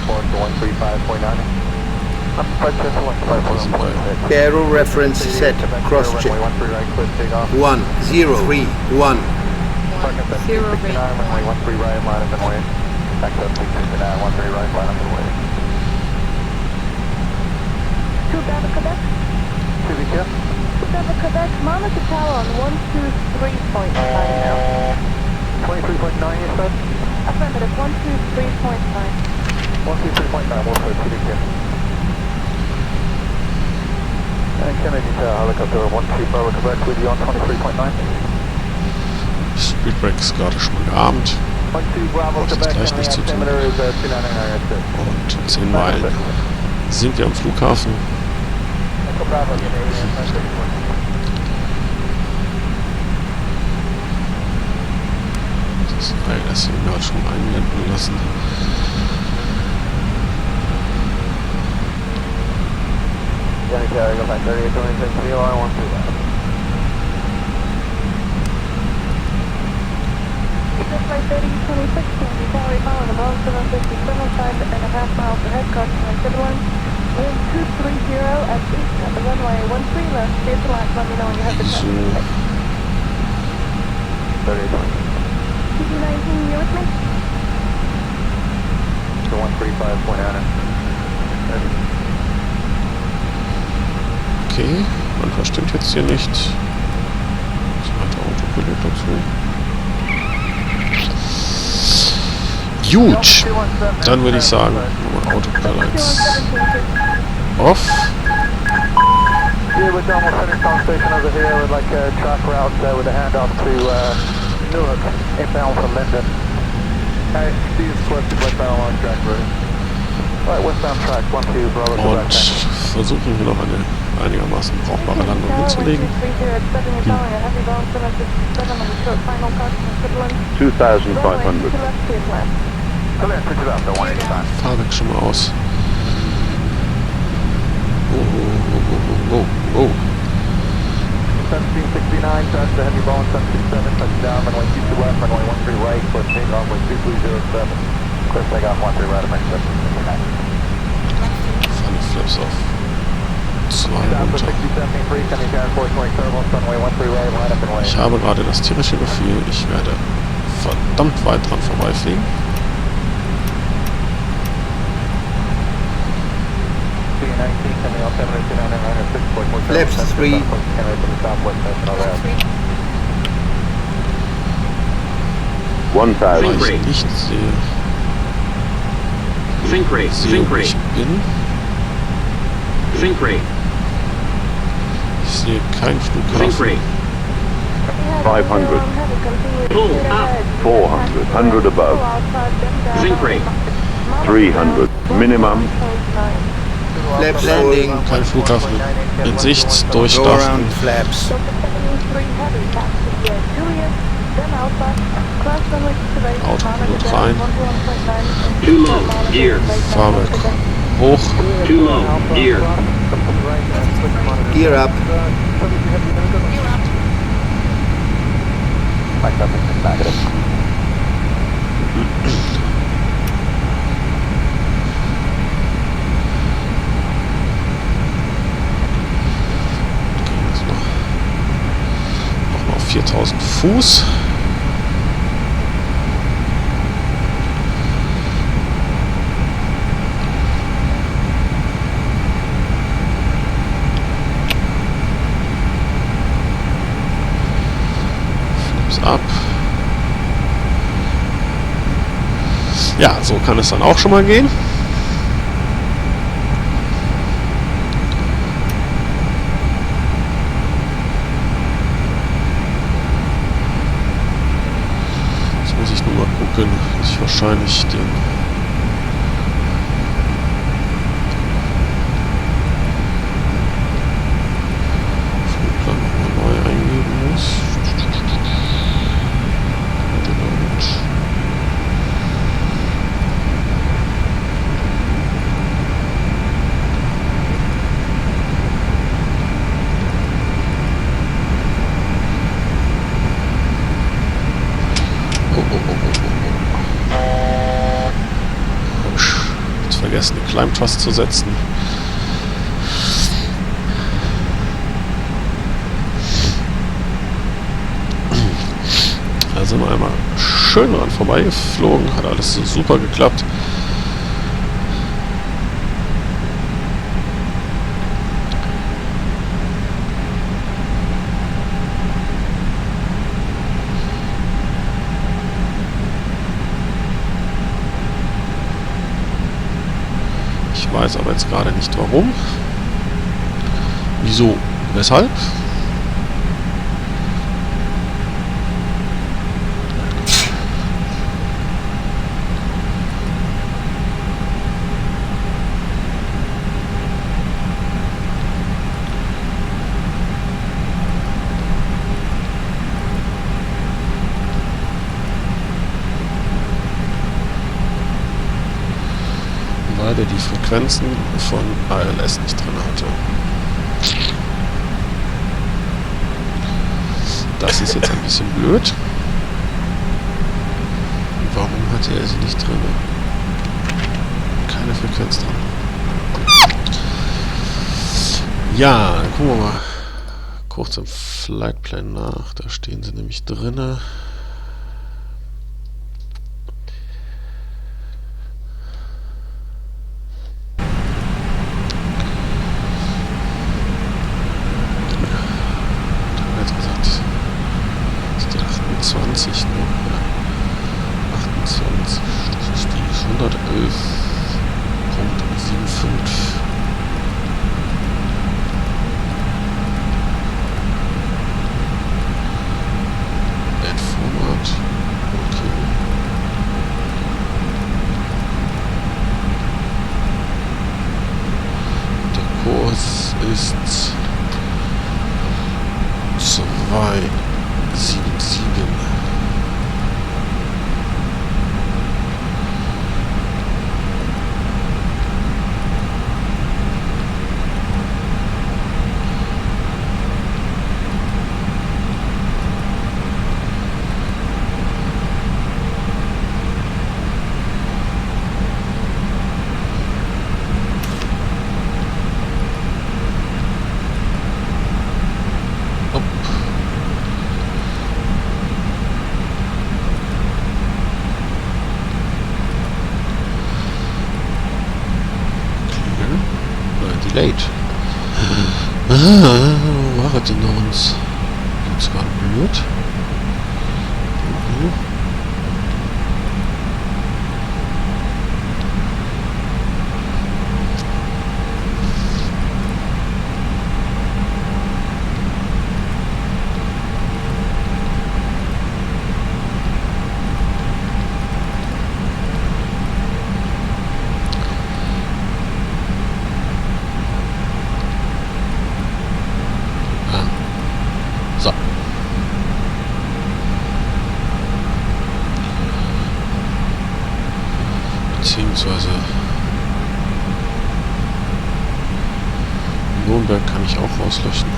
Aero reference set, cross-check. 1031. Quebec, monitor tower on 123.9 now. 23.9 you said? Affirmative, 123.9. 123.9, we'll put CDQ. And Kennedy helicopter 12 Bravo Quebec with you on 23.9. Speedbreak ist gerade schon mal geahmt. Brauche ich jetzt gleich nicht zu tun. Und in 10 Meilen sind wir am Flughafen. Das ILS haben wir gerade schon einblenden lassen. Flight 3026, Tower following above 757, 5.5 miles ahead, crossing line Sutherland. Wind 230 at 8, runway 13 left, stay to line, let me know when you have the So. TD19, you with me? So 135.9. Okay, man verstimmt jetzt hier nicht. Zweiter Autopilot dazu. Gut, dann würde ich sagen, Autopilots off. Yeah, we're done. We'll finish on station over here with like a track route there with a handoff to Newark, inbound from Linden. Hey, Steve's selected westbound on track, ready. Right, westbound track, 12 Bravo Quebec. Und versuchen hier noch eine einigermaßen brauchbare Landung hinzulegen. 2500. Fahrwerk schon mal aus. Oh. 1769, touch the heavy ball, 767, touchdown, runway 22 left, runway 13 right, for takeoff, runway 2307. Clear takeoff, 13 right, American 769. Fahren die Flaps auf. 2 runter. Ich habe gerade das tierische Gefühl, ich werde verdammt weit dran vorbeifliegen. Flaps 3. Weil ich nicht sehe, wo ich bin. Ich sehe keinen Flughafen. 500. 400. 100 above. 300. Minimum. Flaps landing. Kein Flughafen in Sicht, Go durchstarten. around flaps. Autopilot rein. Fahrwerk hoch. Gear up. Jetzt noch mal auf 4000 Fuß. Ab. Ja, so kann es dann auch schon mal gehen. Jetzt muss ich nur mal gucken, dass ich wahrscheinlich den Flugplan nochmal neu eingeben muss. Vergessen, die Climb Trust zu setzen. Da sind wir einmal schön dran vorbeigeflogen, hat alles so super geklappt. Ich weiß aber jetzt gerade nicht warum. Wieso? Weshalb? Weil er die Frequenzen von ALS nicht drin hatte. Das ist jetzt ein bisschen blöd. Warum hatte er sie nicht drin? Keine Frequenz dran. Ja, dann gucken wir mal kurz im Flightplan nach. Da stehen sie nämlich drinne. Das ist die 111.75. Add-Format. Okay. Der Kurs ist 277. Gate. Wo war er denn noch uns? Gibt's gerade blöd? So. Beziehungsweise Nürnberg kann ich auch rauslöschen.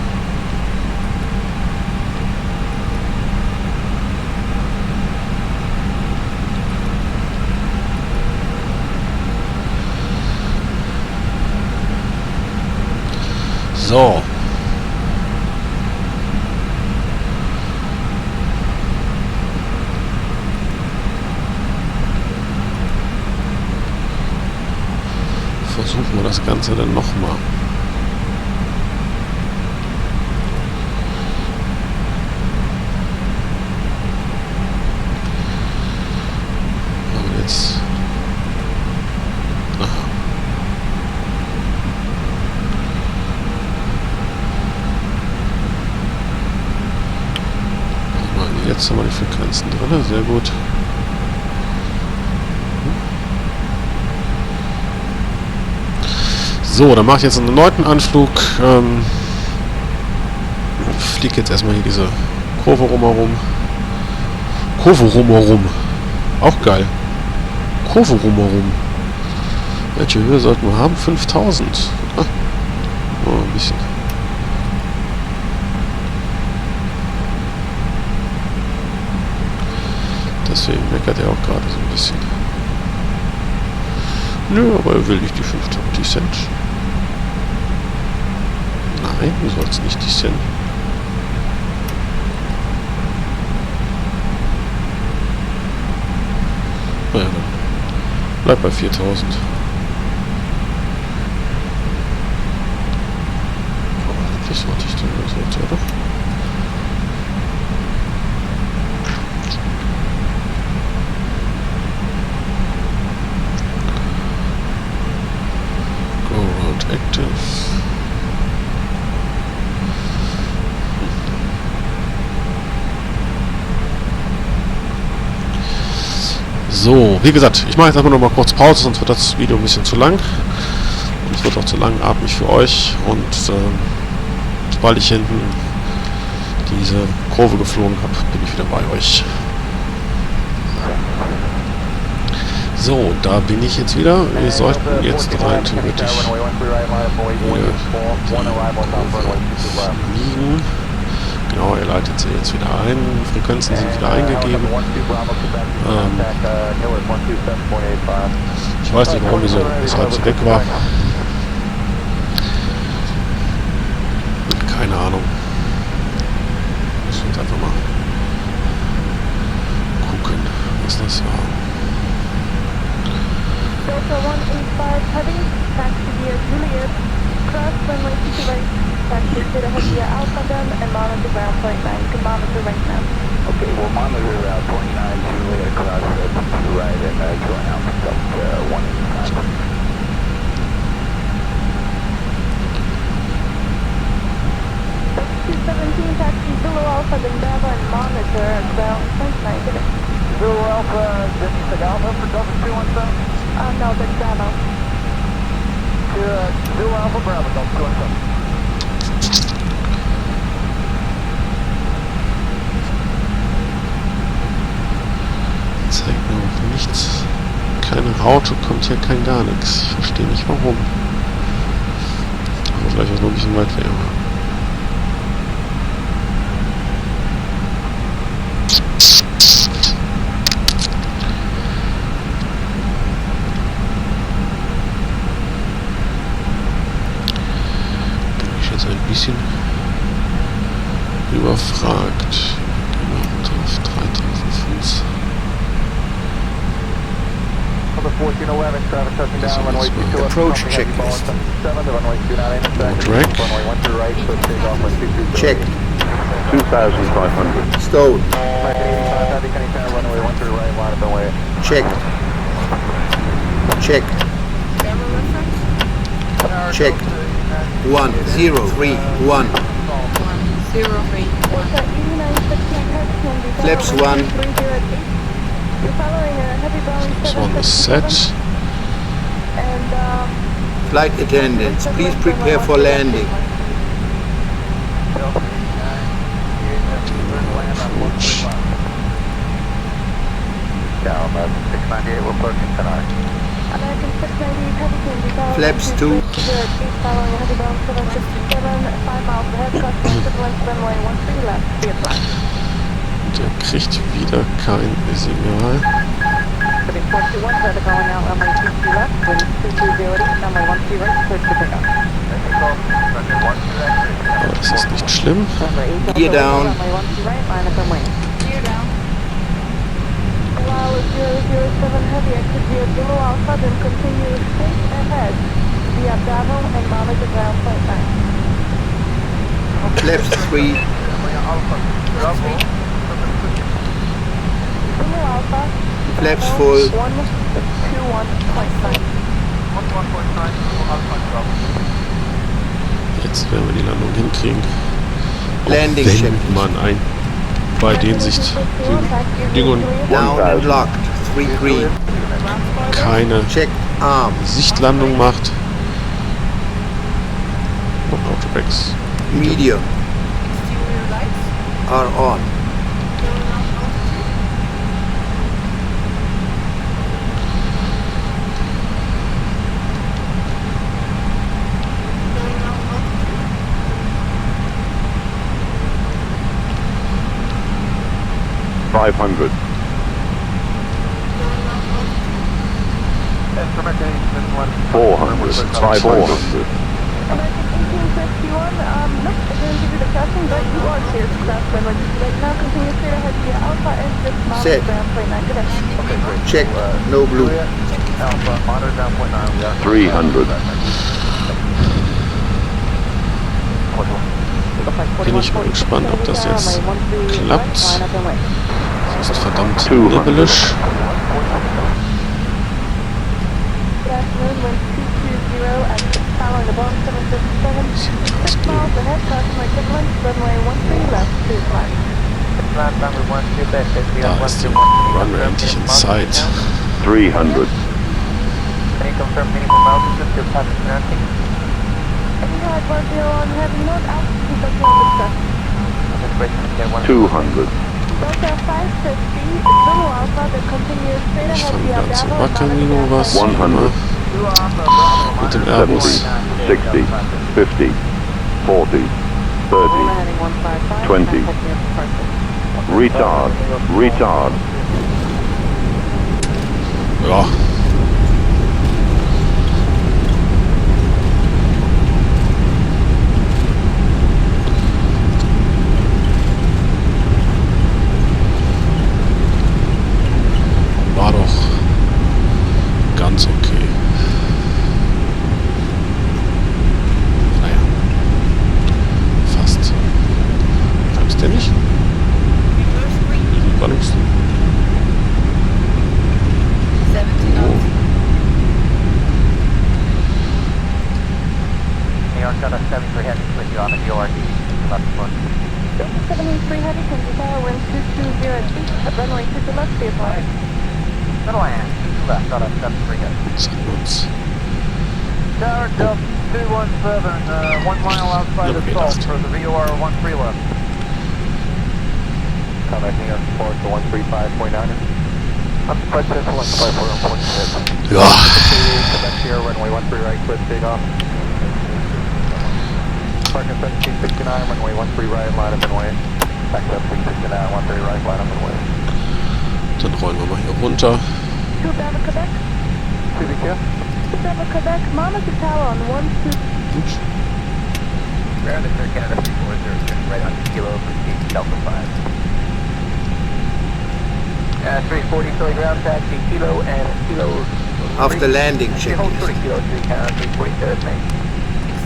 So. Versuchen wir das Ganze dann nochmal. Aber jetzt... Aha. Jetzt haben wir die Frequenzen drin, sehr gut. So, dann mache ich jetzt einen erneuten Anflug. Fliege jetzt erstmal hier diese Kurve rumherum. Auch geil. Kurve rumherum. Welche Höhe sollten wir haben? 5000. Ah. Oh, ein bisschen. Deswegen meckert er auch gerade so ein bisschen. Nö, aber er will nicht die 50 Cent. Nein, du sollst nicht die Cent. Naja, dann bleib bei 4000. Aber eigentlich sollte ich dann so, oder? Active. So, wie gesagt, ich mache jetzt einfach noch mal kurz Pause, sonst wird das Video ein bisschen zu lang. Und es wird auch zu langatmig für euch. Und sobald ich hinten diese Kurve geflogen habe, bin ich wieder bei euch. So, da bin ich jetzt wieder. Wir sollten jetzt rein theoretisch fliegen. Genau, er leitet sie jetzt wieder ein. Frequenzen sind wieder eingegeben. Ich weiß nicht, warum weshalb sie weg war. Keine Ahnung. Müssen wir jetzt einfach mal gucken, was das war. Delta 185 heavy, taxi via Juliet, cross runway 2 right, taxi to the head via Alpha Gun, and monitor ground point 9. You can monitor right now. Okay, we'll monitor point 9 Juliet across 2 right and join Alpha Delta 185. 217 taxi Zulu Alpha, then Bravo, and monitor ground point 9 today. Zulu Alpha, then you said Alpha for Delta 217? No, then Bravo. Zulu Alpha Bravo, Delta 217. Zeigt mir auch nichts. Keine Raute, kommt hier kein gar nichts. Ich verstehe nicht warum. Aber vielleicht auch noch ein bisschen weit wäre. Bisschen überfragt. Gehen wir runter auf 3000 Fuß. On the 1411, traffic touching down, runway 22 left. Approach checklist. 7, the runway 29 intersect. Track. Runway 13 right, switch takeoff, runway 22. Check. 2,500. Stowed. Heavy Kenny 10, runway 13 right, line up and way. Check. Check. Camera reference? Check. 1031. 103. Flaps 1. This one is set. Flight attendants, please prepare for landing. Approach. Down, 698, we're approaching tonight. Flaps 2. Der kriegt wieder kein Signal. Aber das ist nicht schlimm. Gear down. Gear down. While 007 Heavy exit via Zulu Alpha, then continue straight ahead via Bravo and monitor ground point 9. Flaps 3. Zulu Alpha. Flaps full. 121.9. Jetzt werden wir die Landung hinkriegen. Landing Wenn check. man bei den Sichtbedingungen Down and locked. 3 green. keine Check arm. Sichtlandung macht. Und Autobacks. Medium Exterior lights. are on. Five hundred. 400. 500. American 1851, nope, I didn't give you the crossing, but you are clear to cross runway. Right now, continue straight ahead via Alpha and just monitor Set. ground point 9. Good day. Okay, great. Check no blue. Alpha, monitor down point 9. We are 300. Bin ich mal gespannt, ob das jetzt klappt. Es ist verdammt 200. nebelig. Good afternoon, wind 220 at following the Boeing 767. 6 miles ahead, crossing my equivalent, runway 13 left, 25. Da ist die Runway endlich in Sight. 300. Can you confirm minimum altitude to pass landing? Etihad 101 heavy north altitude, that's all discussed. 200. Delta 550, Zulu Alpha, then continue straight Ich ahead fange via da zu Bravo and wackeln wie monitor nur was. 100. Mit dem 70. Airbus. 60. 50. 40. 30. 20. Retard. Retard. Ja. War doch ganz okay. Naja. Fast. Kannst du nicht? War nichts. 70 knots. New York got a 73 heavy switch you on the URD. Left foot. Delta 73 heavy, continue tower, wind 220 at east, runway 2 to left, be advised. Middle land, 2 left, got a 73 heavy. Zeig uns. Tower Delta 217, 1 mile outside of Salt for the VOR 13 left. Contact New York Sport to 135.9. I'm flight central, 154, Ja. Quebec here, runway 13 right, clear takeoff. Parking 1769, runway 13 right, line up and way. Back up 1769, 13 right, line up and way. Dann rollen wir mal hier runter. 2 Bravo Quebec, CBQ? 2 Bravo Quebec, monitor tower on 12. Ups. Ground is Canada 340, right on kilo for Delta 5. 340 Philly ground taxi, kilo and kilo. After landing, check Hold this. 30 kilo 3 Canada 347 Main.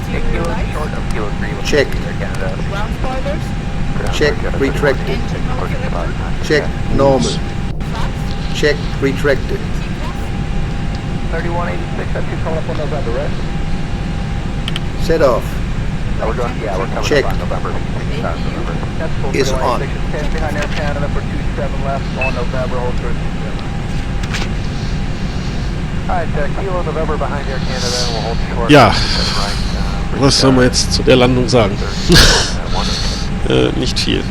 8 Exterior kilos lights. short of kilo 3. Check. Canada. Ground spoilers. Check retracted. Engine noise selector. Check normal. Flaps. Check retracted. 3186, that's you calling up on November, right? Set off. We're coming Check. up on November. That's full Is on. 3186, behind Air Canada for 27 left on November, hold short 27. Alright, Kilo November behind Air Canada, and we'll hold short. Ja, was soll man jetzt zu der Landung sagen? Nicht viel.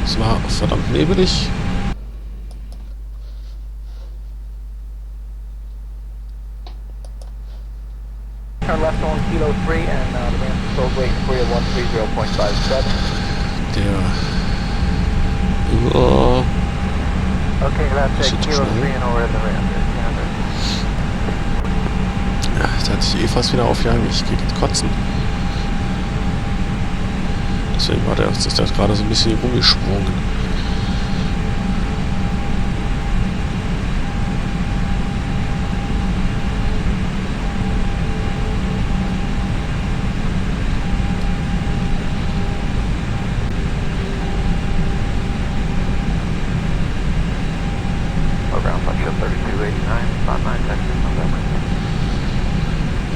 Es war verdammt nebelig. Turn left on Kilo 3 and the ramp is still waiting for you 130.57. Der Okay, that's Shit, Kilo schnell. 3 and over in the ramp. Ja, jetzt hatte ich fast wieder aufjagen. Ich gehe jetzt kotzen. Deswegen war der ist das gerade so ein bisschen rumgesprungen.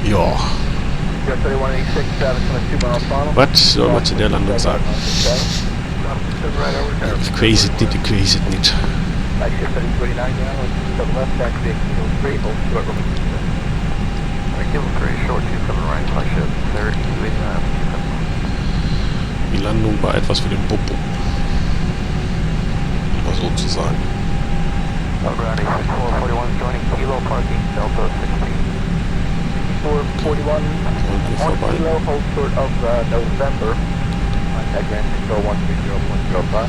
Ja. Was soll man zu der Landung sagen? Ich weiß es nicht, ich weiß es nicht. Die Landung war etwas für den Popo. Um mal so zu sagen. Ground 441 joining Kilo parking Delta 16. 441 vorbei. Kilo hold short of November. Contact ramp control 130.05.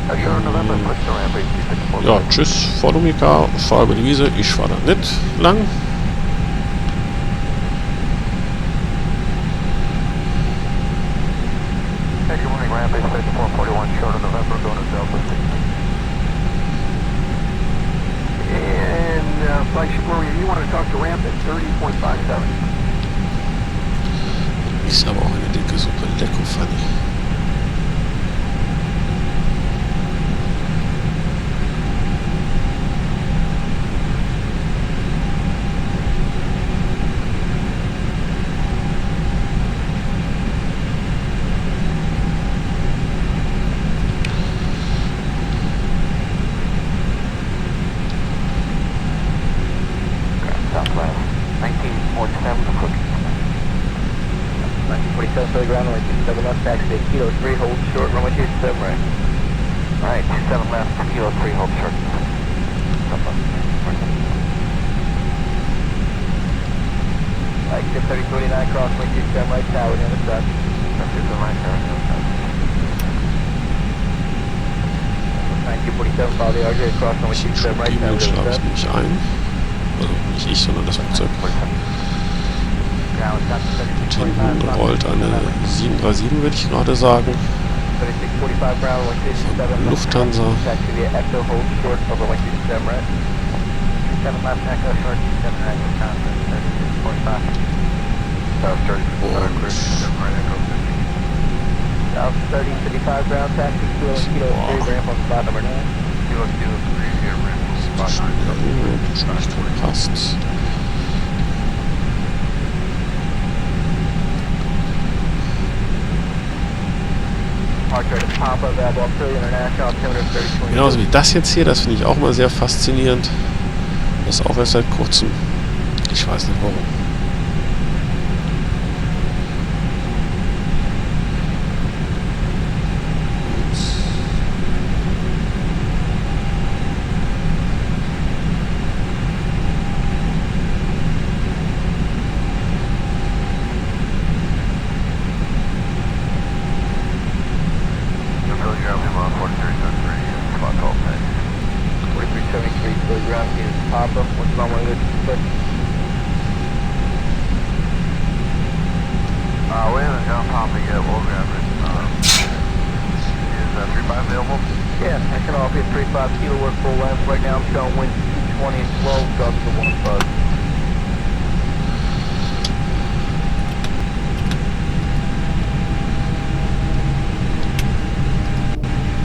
Sure, November, push the ramp 864. Ja, tschüss, follow me car, fahr über die Wiese, ich fahr da nicht lang. Hey, good morning, ramp 441 short of November, going to Delta 16. And flight you want to talk to ramp at 30.57. Ist aber auch eine dicke Suppe, lecko funny. Southwest, 1947 cooking. 1947 for the ground, runway 27 left, taxi to Kilo 3, hold short, runway 27 right. Alright, 27 left, Kilo 3, hold short. Like 3029, cross runway 27 right, tower, the other side. 27 right, tower, the other side. 1947, follow the RJ, cross runway 27 right, tower, the Schlage other ich side. nämlich ein. Also nicht ich, sondern das Flugzeug. Und hinten rollt eine 737, würde ich gerade sagen. Von Lufthansa. Passt. Genauso wie das jetzt hier, das finde ich auch mal sehr faszinierend. Das ist auch erst seit kurzem. Ich weiß nicht warum. Alpha yet, we'll grab it. Is 35 available? Yeah, taking off here 35 kilo work full length. Right now I'm showing wind 220 and slow, gust to 1 buzz.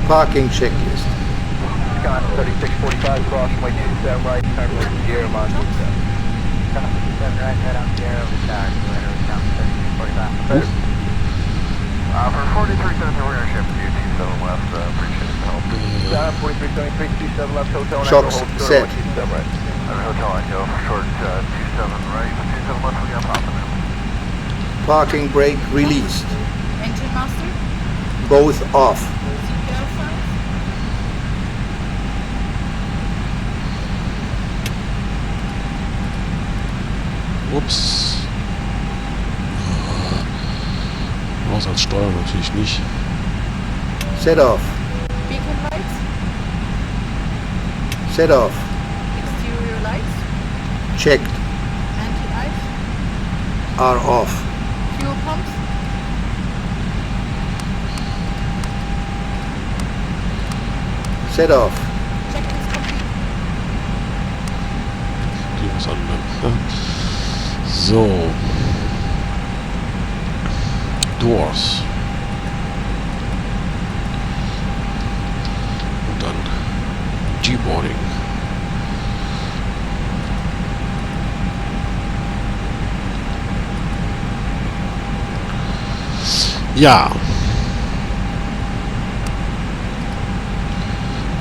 Parking checklist. Scott 3645 cross runway 27 right, turn left to Sierra, line 27. Scott 27 right, head out Sierra, retired, later, down 3645. For 4373, we're going to shift to 27 left, appreciate the help. Scott 4373, 27 left, hotel, Shocks hold short, set. 27 right. Hotel Echo, short 27 right, 27 left, we got popping in. Parking brake released. Engine master. Both off. CPL signs. Ups. Haushaltssteuerung natürlich nicht. Set off. Beacon lights. Set off. Exterior lights. Checked. Anti-ice. Are off. Fuel pumps. Set off. Checklist complete. Die was anderes. So. Doors. Und dann G-Boarding. Ja.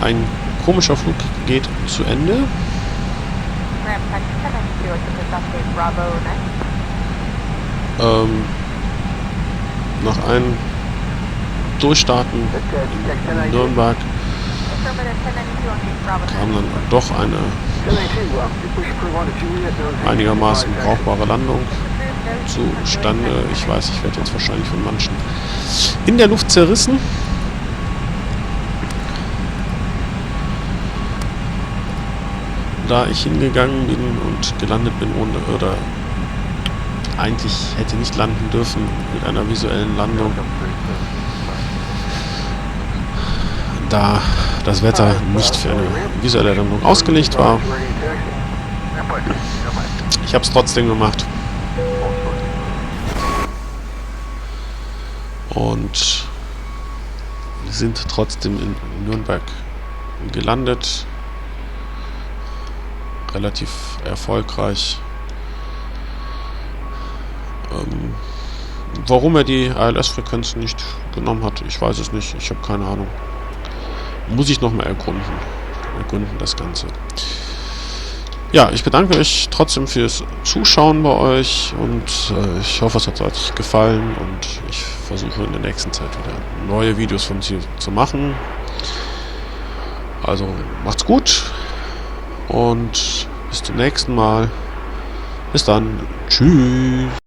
Ein komischer Flug geht zu Ende. Nach einem Durchstarten in Nürnberg kam dann doch eine einigermaßen brauchbare Landung zustande. Ich weiß, ich werde jetzt wahrscheinlich von manchen in der Luft zerrissen. Da ich hingegangen bin und gelandet bin ohne, oder eigentlich hätte nicht landen dürfen mit einer visuellen Landung, da das Wetter nicht für eine visuelle Landung ausgelegt war. Ich habe es trotzdem gemacht. Und sind trotzdem in Nürnberg gelandet. Relativ erfolgreich. Warum er die ALS-Frequenz nicht genommen hat, ich weiß es nicht. Ich habe keine Ahnung. Muss ich nochmal ergründen, das Ganze. Ja, ich bedanke mich trotzdem fürs Zuschauen bei euch und ich hoffe, es hat euch gefallen und ich versuche in der nächsten Zeit wieder neue Videos von hier zu machen. Also macht's gut und bis zum nächsten Mal. Bis dann. Tschüss.